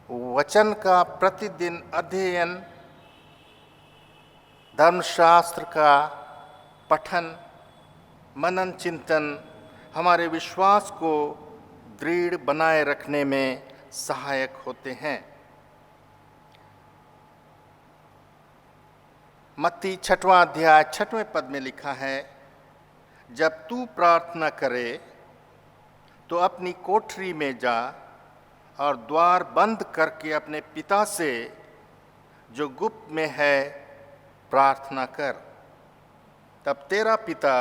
[SPEAKER 6] वचन का प्रतिदिन अध्ययन, धर्मशास्त्र का पठन, मनन चिंतन हमारे विश्वास को दृढ़ बनाए रखने में सहायक होते हैं। मत्ती 6वां अध्याय 6वें पद में लिखा है, जब तू प्रार्थना करे तो अपनी कोठरी में जा और द्वार बंद करके अपने पिता से जो गुप्त में है प्रार्थना कर। तब तेरा पिता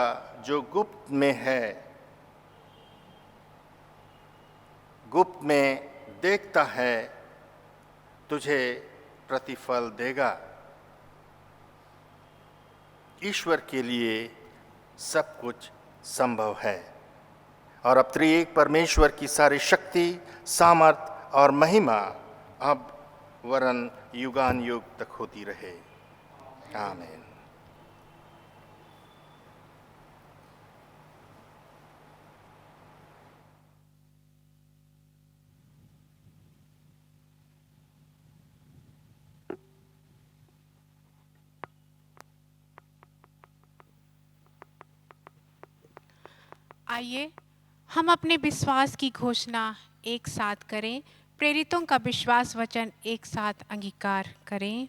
[SPEAKER 6] जो गुप्त में है, गुप्त में देखता है, तुझे प्रतिफल देगा। ईश्वर के लिए सब कुछ संभव है और अब त्रिएक परमेश्वर की सारी शक्ति, सामर्थ और महिमा अब वरन युगान युग तक होती रहे। आमीन।
[SPEAKER 1] आइए हम अपने विश्वास की घोषणा एक साथ करें। प्रेरितों का विश्वास वचन एक साथ अंगीकार करें।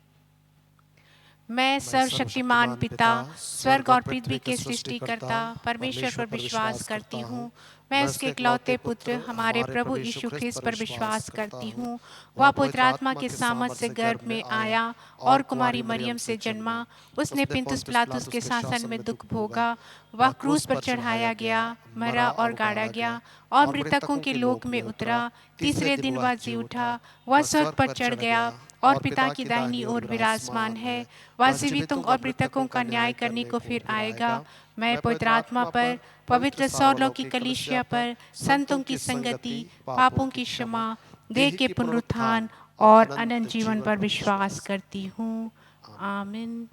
[SPEAKER 1] मैं सर्वशक्तिमान पिता, स्वर्ग और पृथ्वी के सृष्टिकर्ता परमेश्वर पर विश्वास करती हूँ। मैं उसके इकलौते पुत्र हमारे प्रभु यीशु ख्रिस्त पर विश्वास करती हूँ। वह पवित्र आत्मा के सामर्थ से गर्भ में आया और कुमारी मरियम से जन्मा। उसने पुन्तियुस पिलातुस के शासन में दुख भोगा। वह क्रूस पर चढ़ाया गया, मरा और गाड़ा गया और मृतकों के लोक में उतरा। तीसरे दिन वह जी उठा। वह स्वर्ग पर चढ़ गया और पिता की दाहिनी ओर विराजमान है। वह जीवितों और मृतकों का न्याय करने को फिर आएगा। मैं पवित्र आत्मा पर, पवित्र सौलों की कलीसिया पर, संतों की संगति, पापों की क्षमा, देह के पुनरुत्थान और अनंत जीवन पर विश्वास करती हूँ। आमीन।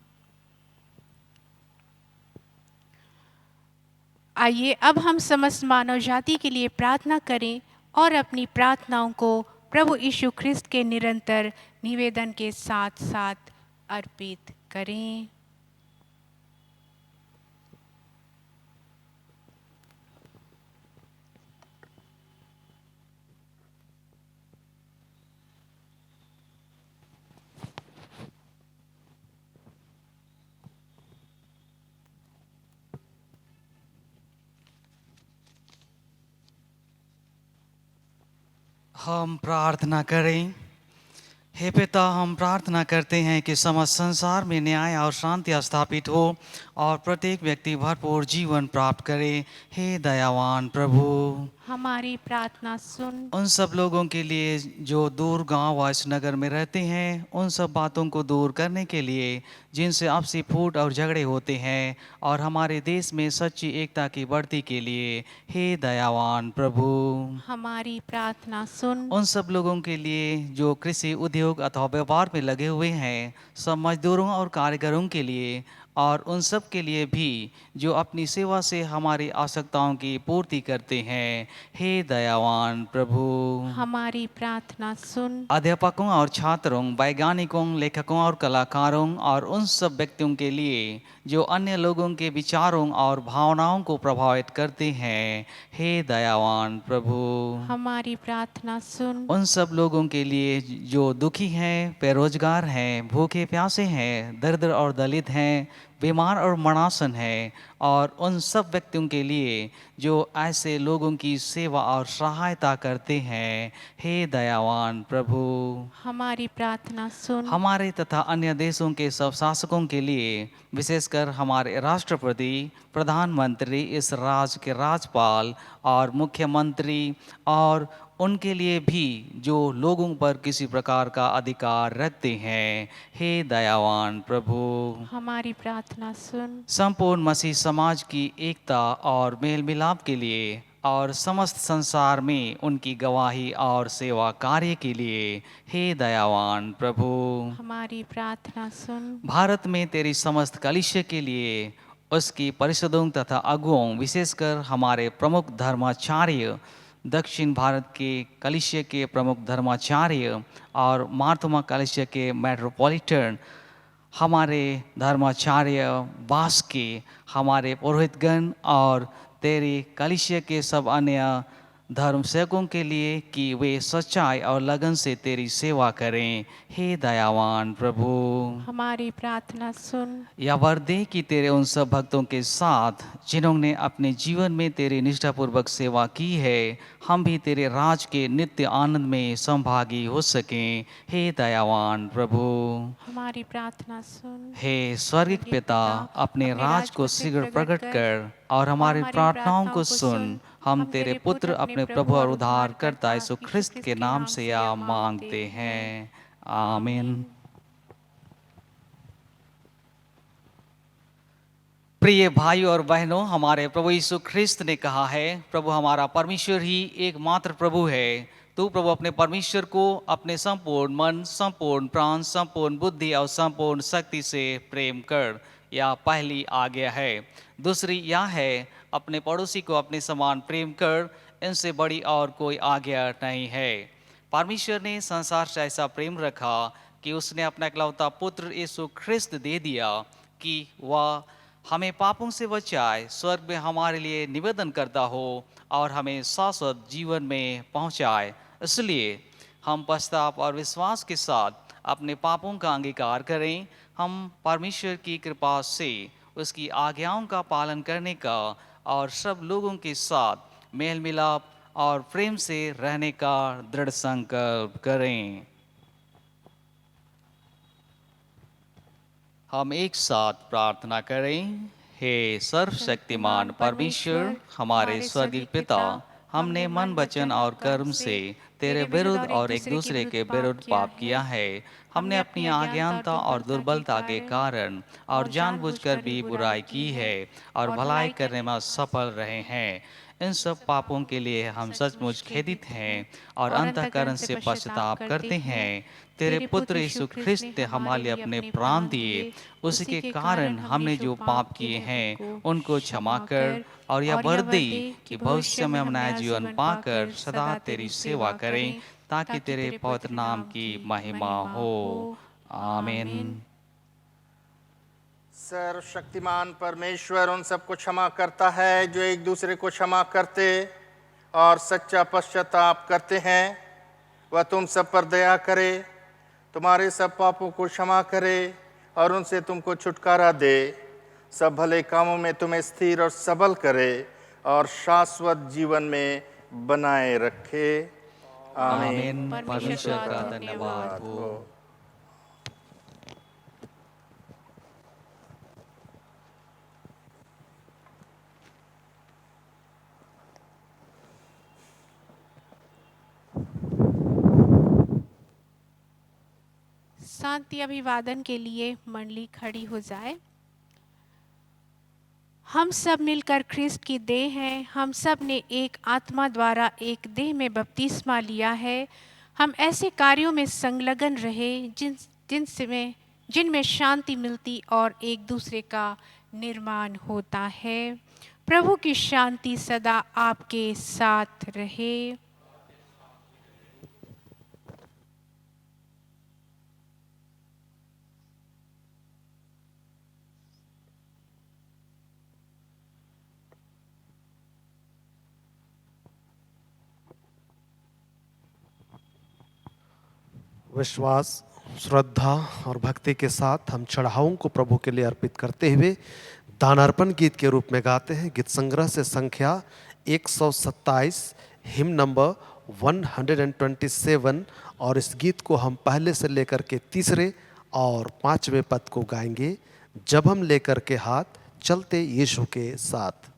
[SPEAKER 1] आइए अब हम समस्त मानव जाति के लिए प्रार्थना करें और अपनी प्रार्थनाओं को प्रभु यीशु ख्रिस्त के निरंतर निवेदन के साथ साथ अर्पित करें।
[SPEAKER 4] हम प्रार्थना करें। हे पिता, हम प्रार्थना करते हैं कि समस्त संसार में न्याय और शांति स्थापित हो और प्रत्येक व्यक्ति भरपूर जीवन प्राप्त करे। हे दयावान प्रभु,
[SPEAKER 1] हमारी प्रार्थना सुन।
[SPEAKER 4] उन सब लोगों के लिए जो दूर गांव व इस नगर में रहते हैं, उन सब बातों को दूर करने के लिए जिनसे आपसी फूट और झगड़े होते हैं, और हमारे देश में सच्ची एकता की बढ़ती के लिए, हे दयावान प्रभु।
[SPEAKER 1] हमारी प्रार्थना सुन।
[SPEAKER 4] उन सब लोगों के लिए जो कृषि उद्योग अथवा व्यापार में लगे हुए हैं, सब मजदूरों और कारीगरों के लिए, और उन सब के लिए भी जो अपनी सेवा से हमारी आवश्यकताओं की पूर्ति करते हैं, हे दयावान प्रभु।
[SPEAKER 1] हमारी प्रार्थना सुन।
[SPEAKER 4] अध्यापकों और छात्रों, वैज्ञानिकों, लेखकों और कलाकारों, और उन सब व्यक्तियों के लिए जो अन्य लोगों के विचारों और भावनाओं को प्रभावित करते हैं, हे दयावान प्रभु।
[SPEAKER 1] हमारी प्रार्थना सुन।
[SPEAKER 4] उन सब लोगों के लिए जो दुखी हैं, बेरोजगार हैं, भूखे प्यासे हैं, दरिद्र और दलित हैं, बीमार और मनासन हैं, और उन सब व्यक्तियों के लिए जो ऐसे लोगों की सेवा और सहायता करते हैं, हे दयावान प्रभु।
[SPEAKER 1] हमारी प्रार्थना सुन।
[SPEAKER 4] हमारे तथा अन्य देशों के सब शासकों के लिए, विशेषकर हमारे राष्ट्रपति, प्रधानमंत्री, इस राज्य के राज्यपाल और मुख्यमंत्री, और उनके लिए भी जो लोगों पर किसी प्रकार का अधिकार रखते हैं, हे दयावान प्रभु।
[SPEAKER 1] हमारी प्रार्थना सुन।
[SPEAKER 4] संपूर्ण मसीह समाज की एकता और मेल मिलाप के लिए, और समस्त संसार में उनकी गवाही और सेवा कार्य के लिए, हे दयावान प्रभु।
[SPEAKER 1] हमारी प्रार्थना सुन।
[SPEAKER 4] भारत में तेरी समस्त कलिसिया के लिए, उसकी परिषदों तथा अगुओं, विशेषकर हमारे प्रमुख धर्माचार्य, दक्षिण भारत के कलिसिया के प्रमुख धर्माचार्य और मार्तोमा कलिसिया के मेट्रोपॉलिटन, हमारे धर्माचार्य वास के, हमारे पुरोहितगण और तेरे कलिसिया के सब अन्य धर्म सेवकों के लिए, कि वे सच्चाई और लगन से तेरी सेवा करें, हे दयावान प्रभु।
[SPEAKER 1] हमारी प्रार्थना सुन।
[SPEAKER 4] या वर दे कि तेरे उन सब भक्तों के साथ जिन्होंने अपने जीवन में तेरी निष्ठापूर्वक सेवा की है, हम भी तेरे राज के नित्य आनंद में संभागी हो सकें, हे दयावान प्रभु।
[SPEAKER 1] हमारी प्रार्थना सुन।
[SPEAKER 4] हे स्वर्गिक पिता, अपने राज को शीघ्र प्रकट कर और हमारी प्रार्थनाओं को सुन। हम तेरे पुत्र, अपने प्रभु और उद्धारकर्ता यीशु ख्रिस्त के नाम से यह मांगते हैं, आमीन। प्रिय भाइयों और बहनों, हमारे प्रभु यीशु ख्रिस्त ने कहा है, प्रभु हमारा परमेश्वर ही एकमात्र प्रभु है। तू प्रभु अपने परमेश्वर को अपने संपूर्ण मन, संपूर्ण प्राण, संपूर्ण बुद्धि और संपूर्ण शक्ति से प्रेम कर, यह पहली आज्ञा है। दूसरी यह है, अपने पड़ोसी को अपने समान प्रेम कर, इनसे बड़ी और कोई आज्ञा नहीं है। परमेश्वर ने संसार से ऐसा प्रेम रखा कि उसने अपना इकलौता पुत्र यीशु ख्रिस्त दे दिया कि वह हमें पापों से बचाए, स्वर्ग में हमारे लिए निवेदन करता हो और हमें शाश्वत जीवन में पहुंचाए। इसलिए हम पश्चाताप और विश्वास के साथ अपने पापों का अंगीकार करें। हम परमेश्वर की कृपा से उसकी आज्ञाओं का पालन करने का और सब लोगों के साथ मेल मिलाप और प्रेम से रहने का दृढ़ संकल्प करें। हम एक साथ प्रार्थना करें। हे सर्वशक्तिमान परमेश्वर, हमारे स्वर्गीय पिता, हमने मन, वचन और कर्म से तेरे विरुद्ध और एक दूसरे के विरुद्ध पाप किया है। हमने अपनी अज्ञानता और दुर्बलता के कारण और जानबूझकर भी बुराई की है और भलाई करने में सफल रहे हैं। इन सब पापों के लिए हम सचमुच खेदित हैं और अंतःकरण से पश्चाताप करते हैं। तेरे पुत्र यीशु ख्रिस्त ने हमारे लिए अपने प्राण दिए, उसी के कारण हमने जो पाप किए हैं उनको क्षमा कर, और यह वर दे कि भविष्य में हम नया जीवन पाकर सदा तेरी सेवा करें, ताकि तेरे पवित्र नाम की महिमा हो। आमीन।
[SPEAKER 6] सर्वशक्तिमान परमेश्वर उन सबको क्षमा करता है जो एक दूसरे को क्षमा करते और सच्चा पश्चाताप करते हैं। वह तुम सब पर दया करे, तुम्हारे सब पापों को क्षमा करे और उनसे तुमको छुटकारा दे, सब भले कामों में तुम्हें स्थिर और सबल करे और शाश्वत जीवन में बनाए रखे।
[SPEAKER 4] आमीन। परमेश्वर का धन्यवाद हो।
[SPEAKER 1] शांति अभिवादन के लिए मंडली खड़ी हो जाए। हम सब मिलकर ख्रिस्त की देह हैं। हम सब ने एक आत्मा द्वारा एक देह में बपतिस्मा लिया है। हम ऐसे कार्यों में संलग्न रहे जिनमें शांति मिलती और एक दूसरे का निर्माण होता है। प्रभु की शांति सदा आपके साथ रहे।
[SPEAKER 2] विश्वास, श्रद्धा और भक्ति के साथ हम चढ़ावों को प्रभु के लिए अर्पित करते हुए दानार्पण गीत के रूप में गाते हैं। गीत संग्रह से संख्या 127, हिम नंबर 127, और इस गीत को हम पहले से लेकर के तीसरे और पांचवें पद को गाएंगे। जब हम लेकर के हाथ चलते यीशु के साथ।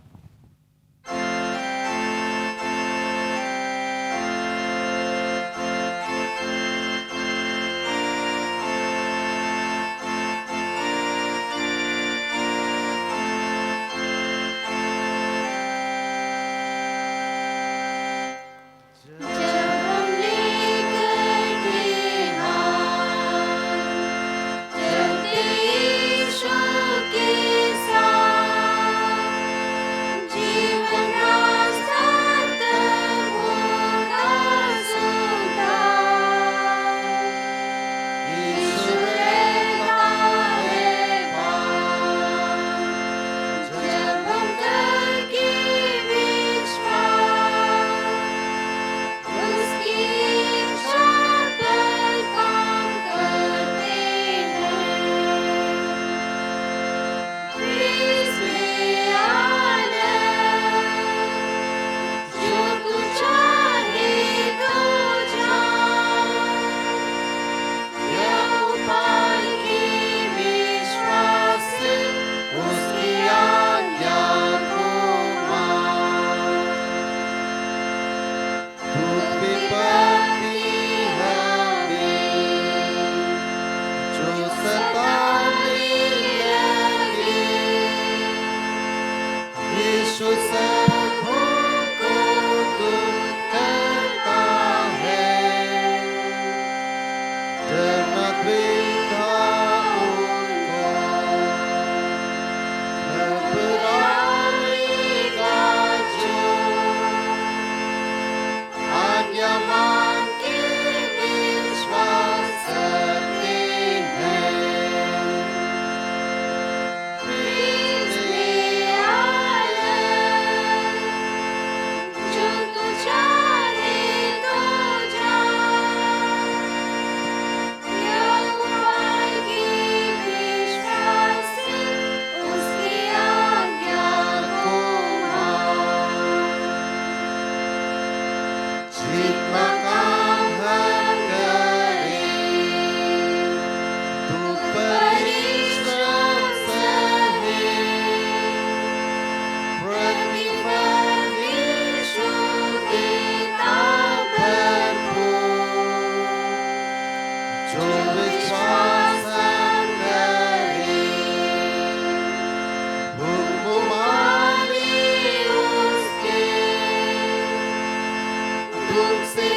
[SPEAKER 7] से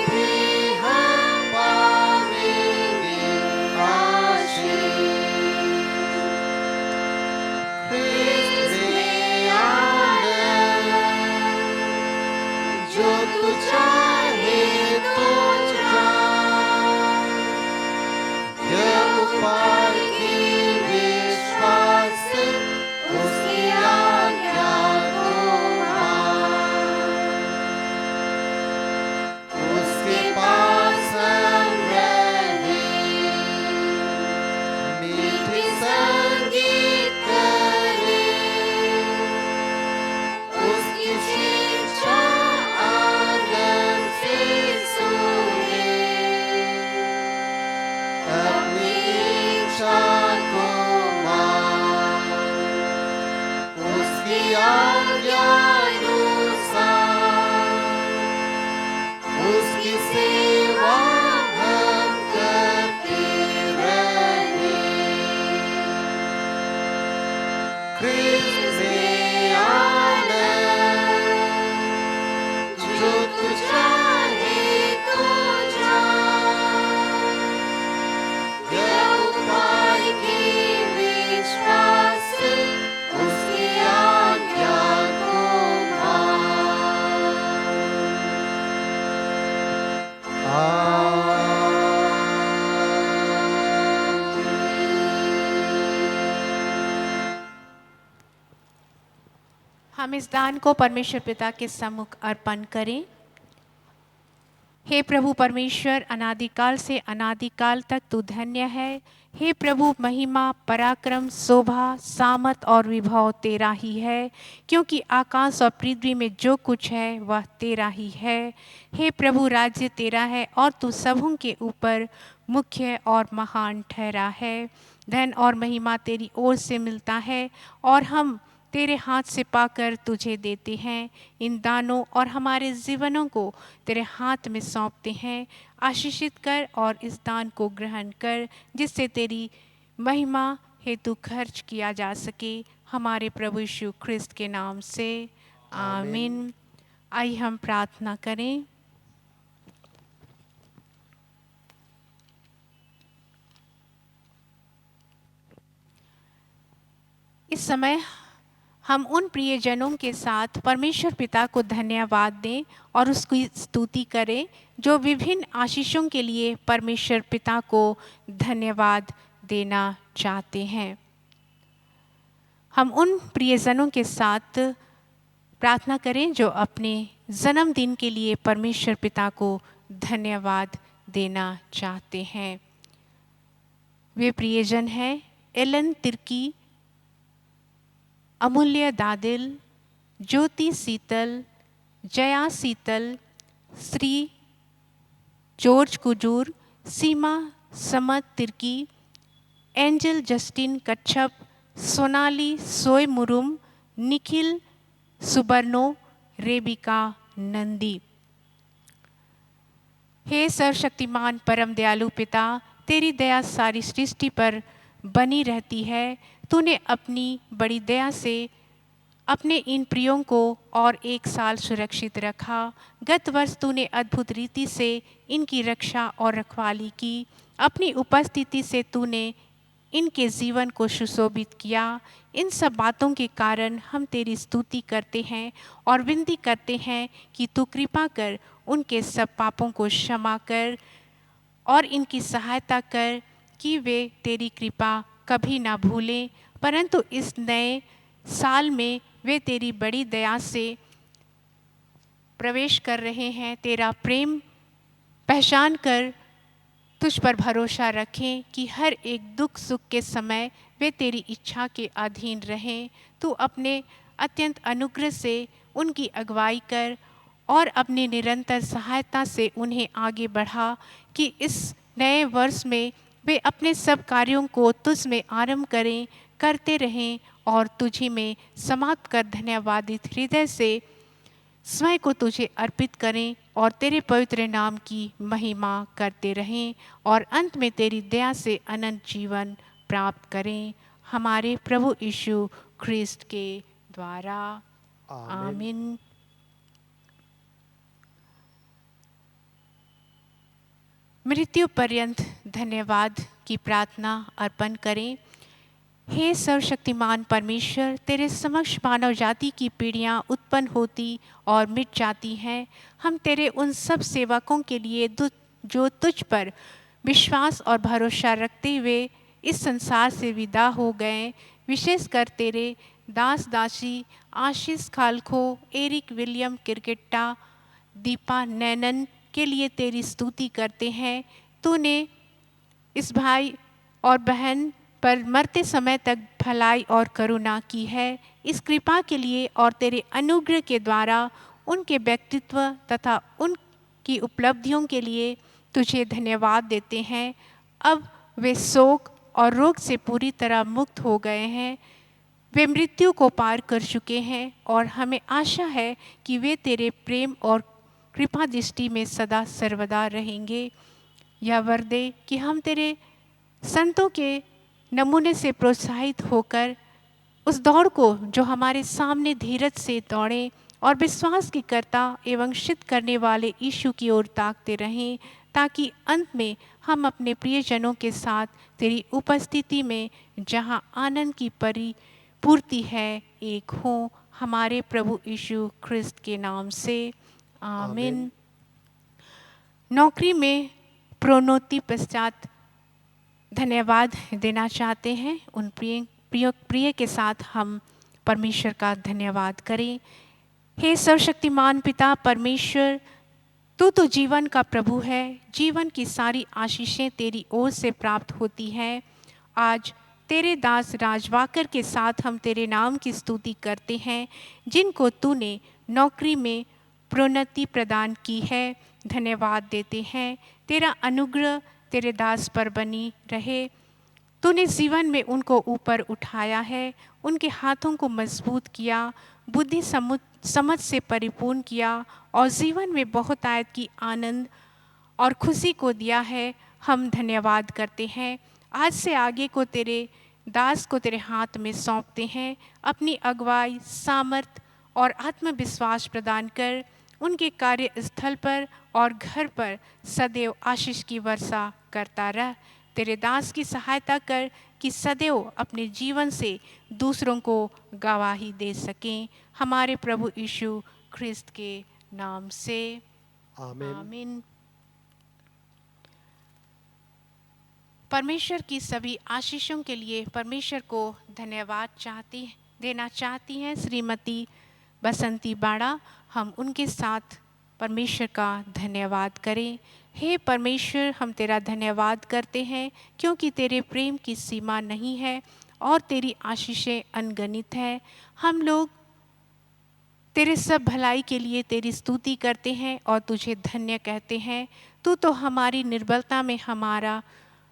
[SPEAKER 1] हम इस दान को परमेश्वर पिता के सम्मुख अर्पण करें। हे प्रभु परमेश्वर, अनादिकाल से अनादिकाल तक तू धन्य है। हे प्रभु, महिमा, पराक्रम, शोभा, सामर्थ और विभव तेरा ही है, क्योंकि आकाश और पृथ्वी में जो कुछ है वह तेरा ही है। हे प्रभु, राज्य तेरा है और तू सबों के ऊपर मुख्य और महान ठहरा है। धन और महिमा तेरी ओर से मिलता है और हम तेरे हाथ से पाकर तुझे देते हैं। इन दानों और हमारे जीवनों को तेरे हाथ में सौंपते हैं। आशीषित कर और इस दान को ग्रहण कर, जिससे तेरी महिमा हेतु खर्च किया जा सके, हमारे प्रभु यीशु ख्रिस्त के नाम से आमीन। आइए हम प्रार्थना करें। इस समय हम उन प्रियजनों के साथ परमेश्वर पिता को धन्यवाद दें और उसकी स्तुति करें जो विभिन्न आशीषों के लिए परमेश्वर पिता को धन्यवाद देना चाहते हैं। हम उन प्रियजनों के साथ प्रार्थना करें जो अपने जन्मदिन के लिए परमेश्वर पिता को धन्यवाद देना चाहते हैं। वे प्रियजन हैं एलन तिर्की, अमूल्य दादिल, ज्योति शीतल, जया शीतल, श्री जॉर्ज कुजूर, सीमा समत तिर्की, एंजल जस्टिन कच्छप, सोनाली सोय मुरुम, निखिल सुबर्नो, रेबिका नंदी। हे सर्वशक्तिमान परम दयालु पिता, तेरी दया सारी सृष्टि पर बनी रहती है। तूने अपनी बड़ी दया से अपने इन प्रियों को और एक साल सुरक्षित रखा। गत वर्ष तूने अद्भुत रीति से इनकी रक्षा और रखवाली की। अपनी उपस्थिति से तूने इनके जीवन को सुशोभित किया। इन सब बातों के कारण हम तेरी स्तुति करते हैं और विनती करते हैं कि तू कृपा कर उनके सब पापों को क्षमा कर और इनकी सहायता कर कि वे तेरी कृपा कभी ना भूलें, परंतु इस नए साल में वे तेरी बड़ी दया से प्रवेश कर रहे हैं। तेरा प्रेम पहचान कर तुझ पर भरोसा रखें कि हर एक दुख सुख के समय वे तेरी इच्छा के अधीन रहें। तू अपने अत्यंत अनुग्रह से उनकी अगुवाई कर और अपनी निरंतर सहायता से उन्हें आगे बढ़ा कि इस नए वर्ष में वे अपने सब कार्यों को तुझ में आरंभ करें, करते रहें और तुझी में समाप्त कर धन्यवादित हृदय से स्वयं को तुझे अर्पित करें और तेरे पवित्र नाम की महिमा करते रहें और अंत में तेरी दया से अनंत जीवन प्राप्त करें, हमारे प्रभु यीशु ख्रिस्त के द्वारा आमीन। मृत्यु पर्यंत धन्यवाद की प्रार्थना अर्पण करें। हे सर्वशक्तिमान परमेश्वर, तेरे समक्ष मानव जाति की पीढ़ियाँ उत्पन्न होती और मिट जाती हैं। हम तेरे उन सब सेवकों के लिए जो तुझ पर विश्वास और भरोसा रखते हुए इस संसार से विदा हो गए, विशेषकर तेरे दास दासी आशीष खालखो, एरिक विलियम किरकिट्टा, दीपा नैनन के लिए तेरी स्तुति करते हैं। तूने इस भाई और बहन पर मरते समय तक भलाई और करुणा की है। इस कृपा के लिए और तेरे अनुग्रह के द्वारा उनके व्यक्तित्व तथा उनकी उपलब्धियों के लिए तुझे धन्यवाद देते हैं। अब वे शोक और रोग से पूरी तरह मुक्त हो गए हैं। वे मृत्यु को पार कर चुके हैं और हमें आशा है कि वे तेरे प्रेम और कृपा दृष्टि में सदा सर्वदा रहेंगे। यह वर दे कि हम तेरे संतों के नमूने से प्रोत्साहित होकर उस दौड़ को जो हमारे सामने धीरज से दौड़ें और विश्वास की कर्ता एवं सिद्ध करने वाले यीशु की ओर ताकते रहें, ताकि अंत में हम अपने प्रियजनों के साथ तेरी उपस्थिति में जहाँ आनंद की परिपूर्ति है एक हों, हमारे प्रभु यीशु ख्रिस्त के नाम से आमीन। नौकरी में प्रोन्नति पश्चात धन्यवाद देना चाहते हैं उन प्रिय के साथ हम परमेश्वर का धन्यवाद करें। हे सर्वशक्तिमान पिता परमेश्वर, तू तो जीवन का प्रभु है। जीवन की सारी आशीषें तेरी ओर से प्राप्त होती हैं। आज तेरे दास राजवाकर के साथ हम तेरे नाम की स्तुति करते हैं, जिनको तूने नौकरी में प्रोन्नति प्रदान की है। धन्यवाद देते हैं। तेरा अनुग्रह तेरे दास पर बनी रहे। तूने जीवन में उनको ऊपर उठाया है, उनके हाथों को मजबूत किया, बुद्धि समझ से परिपूर्ण किया और जीवन में बहुत आयत की आनंद और खुशी को दिया है। हम धन्यवाद करते हैं। आज से आगे को तेरे दास को तेरे हाथ में सौंपते हैं। अपनी अगुवाई, सामर्थ और आत्मविश्वास प्रदान कर उनके कार्यस्थल पर और घर पर सदैव आशीष की वर्षा करता रह। तेरे दास की सहायता कर कि सदैव अपने जीवन से दूसरों को गवाही दे सकें। हमारे प्रभु यीशु ख्रिस्त के नाम से
[SPEAKER 2] आमीन।
[SPEAKER 1] आमीन। परमेश्वर की सभी आशीषों के लिए परमेश्वर को धन्यवाद देना चाहती हैं श्रीमती बसंती बाड़ा। हम उनके साथ परमेश्वर का धन्यवाद करें। हे परमेश्वर, हम तेरा धन्यवाद करते हैं क्योंकि तेरे प्रेम की सीमा नहीं है और तेरी आशीषें अनगणित है। हम लोग तेरे सब भलाई के लिए तेरी स्तुति करते हैं और तुझे धन्य कहते हैं। तू तो हमारी निर्बलता में हमारा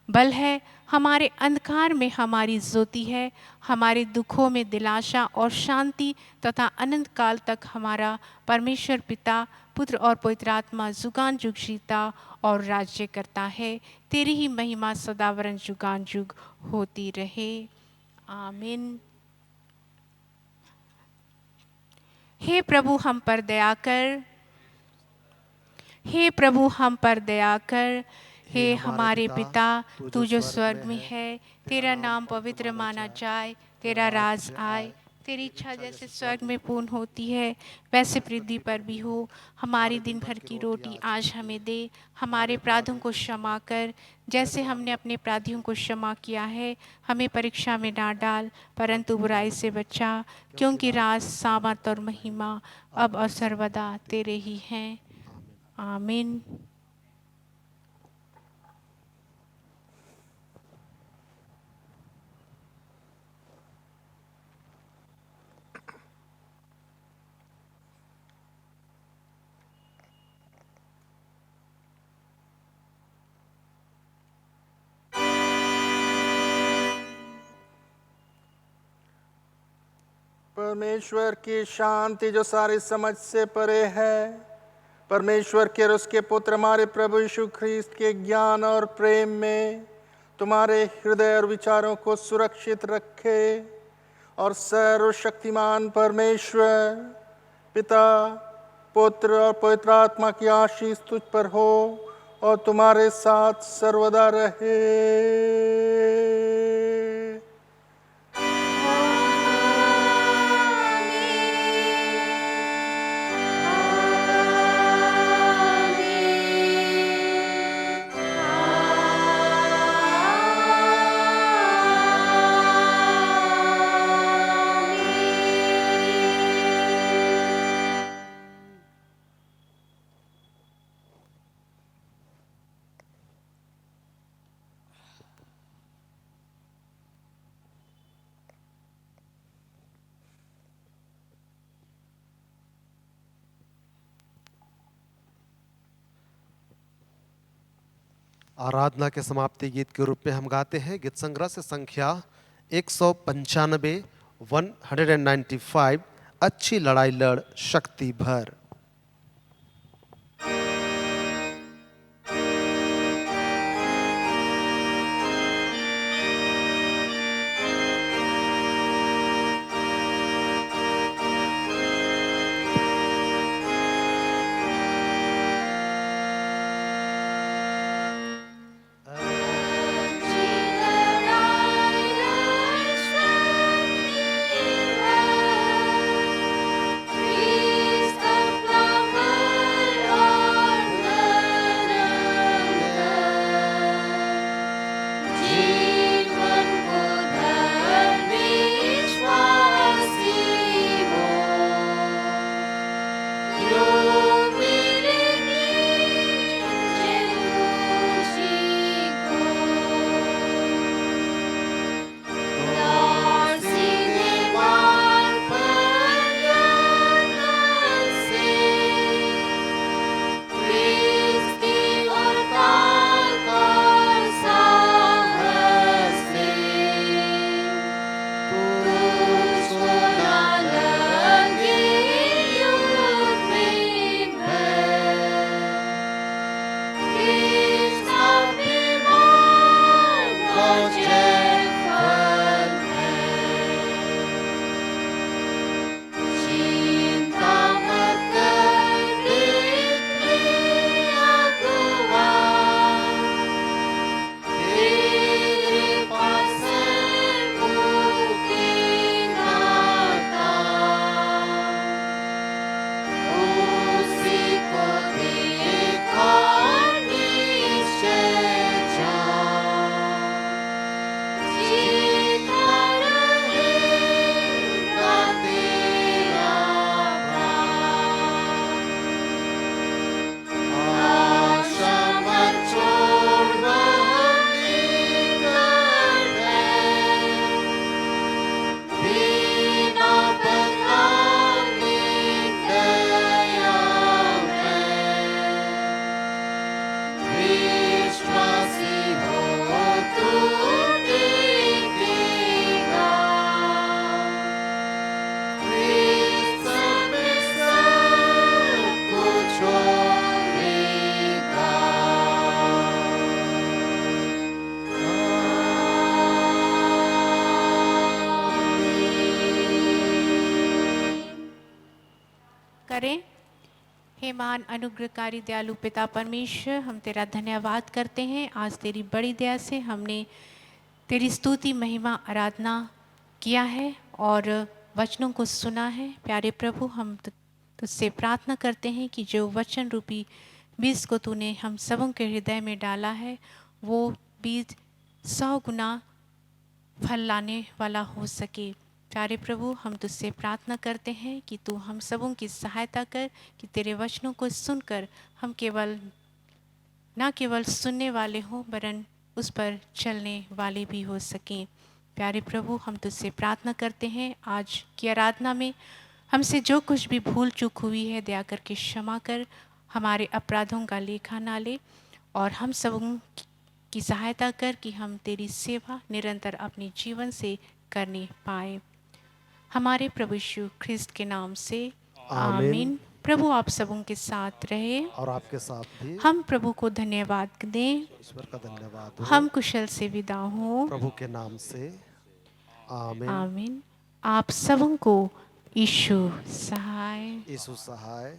[SPEAKER 1] बल है, हमारे अंधकार में हमारी ज्योति है, हमारे दुखों में दिलासा और शांति तथा अनंत काल तक हमारा परमेश्वर पिता, पुत्र और पवित्र आत्मा जुगान जुग जीता और राज्य करता है। तेरी ही महिमा सदावरण जुगान जुग होती रहे। आमीन। हे प्रभु हम पर दया कर, हे प्रभु हम पर दया कर। हे हमारे पिता, तू जो स्वर्ग में है, तेरा नाम पवित्र माना जाए, तेरा राज आए, तेरी इच्छा जैसे स्वर्ग में पूर्ण होती है वैसे पृथ्वी पर भी हो। हमारी दिन भर की रोटी आज हमें दे। हमारे अपराधों को क्षमा कर जैसे हमने अपने अपराधियों को क्षमा किया है। हमें परीक्षा में ना डाल परंतु बुराई से बचा, क्योंकि राज, सामर्थ और महिमा अब और सर्वदा तेरे ही हैं। आमीन।
[SPEAKER 6] परमेश्वर की शांति जो सारी समझ से परे है, परमेश्वर के और उसके पुत्र हमारे प्रभु यीशु ख्रीस्त के ज्ञान और प्रेम में तुम्हारे हृदय और विचारों को सुरक्षित रखे और सर्वशक्तिमान परमेश्वर पिता, पुत्र और पवित्र आत्मा की आशीष तुझ पर हो और तुम्हारे साथ सर्वदा रहे।
[SPEAKER 2] आराधना के समाप्ति गीत के रूप में हम गाते हैं गीत संग्रह से संख्या 195 195, अच्छी लड़ाई लड़ शक्ति भर।
[SPEAKER 7] Please
[SPEAKER 1] करें। हे महान अनुग्रहकारी दयालु पिता परमेश्वर, हम तेरा धन्यवाद करते हैं। आज तेरी बड़ी दया से हमने तेरी स्तुति महिमा आराधना किया है और वचनों को सुना है। प्यारे प्रभु, हम तुझसे प्रार्थना करते हैं कि जो वचन रूपी बीज को तूने हम सबों के हृदय में डाला है, वो बीज 100 गुना फल लाने वाला हो सके। प्यारे प्रभु, हम तुझसे प्रार्थना करते हैं कि तू हम सबों की सहायता कर कि तेरे वचनों को सुनकर हम ना केवल सुनने वाले हों वरन उस पर चलने वाले भी हो सकें। प्यारे प्रभु, हम तुझसे प्रार्थना करते हैं आज की आराधना में हमसे जो कुछ भी भूल चूक हुई है दया करके क्षमा कर, हमारे अपराधों का लेखा ना ले और हम सबों की सहायता कर कि हम तेरी सेवा निरंतर अपने जीवन से करने पाए। हमारे प्रभु यीशु ख्रिस्त के नाम से आमीन। प्रभु आप सबों के साथ रहे
[SPEAKER 2] और आपके साथ भी।
[SPEAKER 1] हम प्रभु को धन्यवाद दें।
[SPEAKER 2] ईश्वर का धन्यवाद हो।
[SPEAKER 1] हम कुशल से विदा हों।
[SPEAKER 2] प्रभु के नाम से आमीन।
[SPEAKER 1] आमीन। आप सबों को यीशु सहाय।
[SPEAKER 2] यीशु सहाय।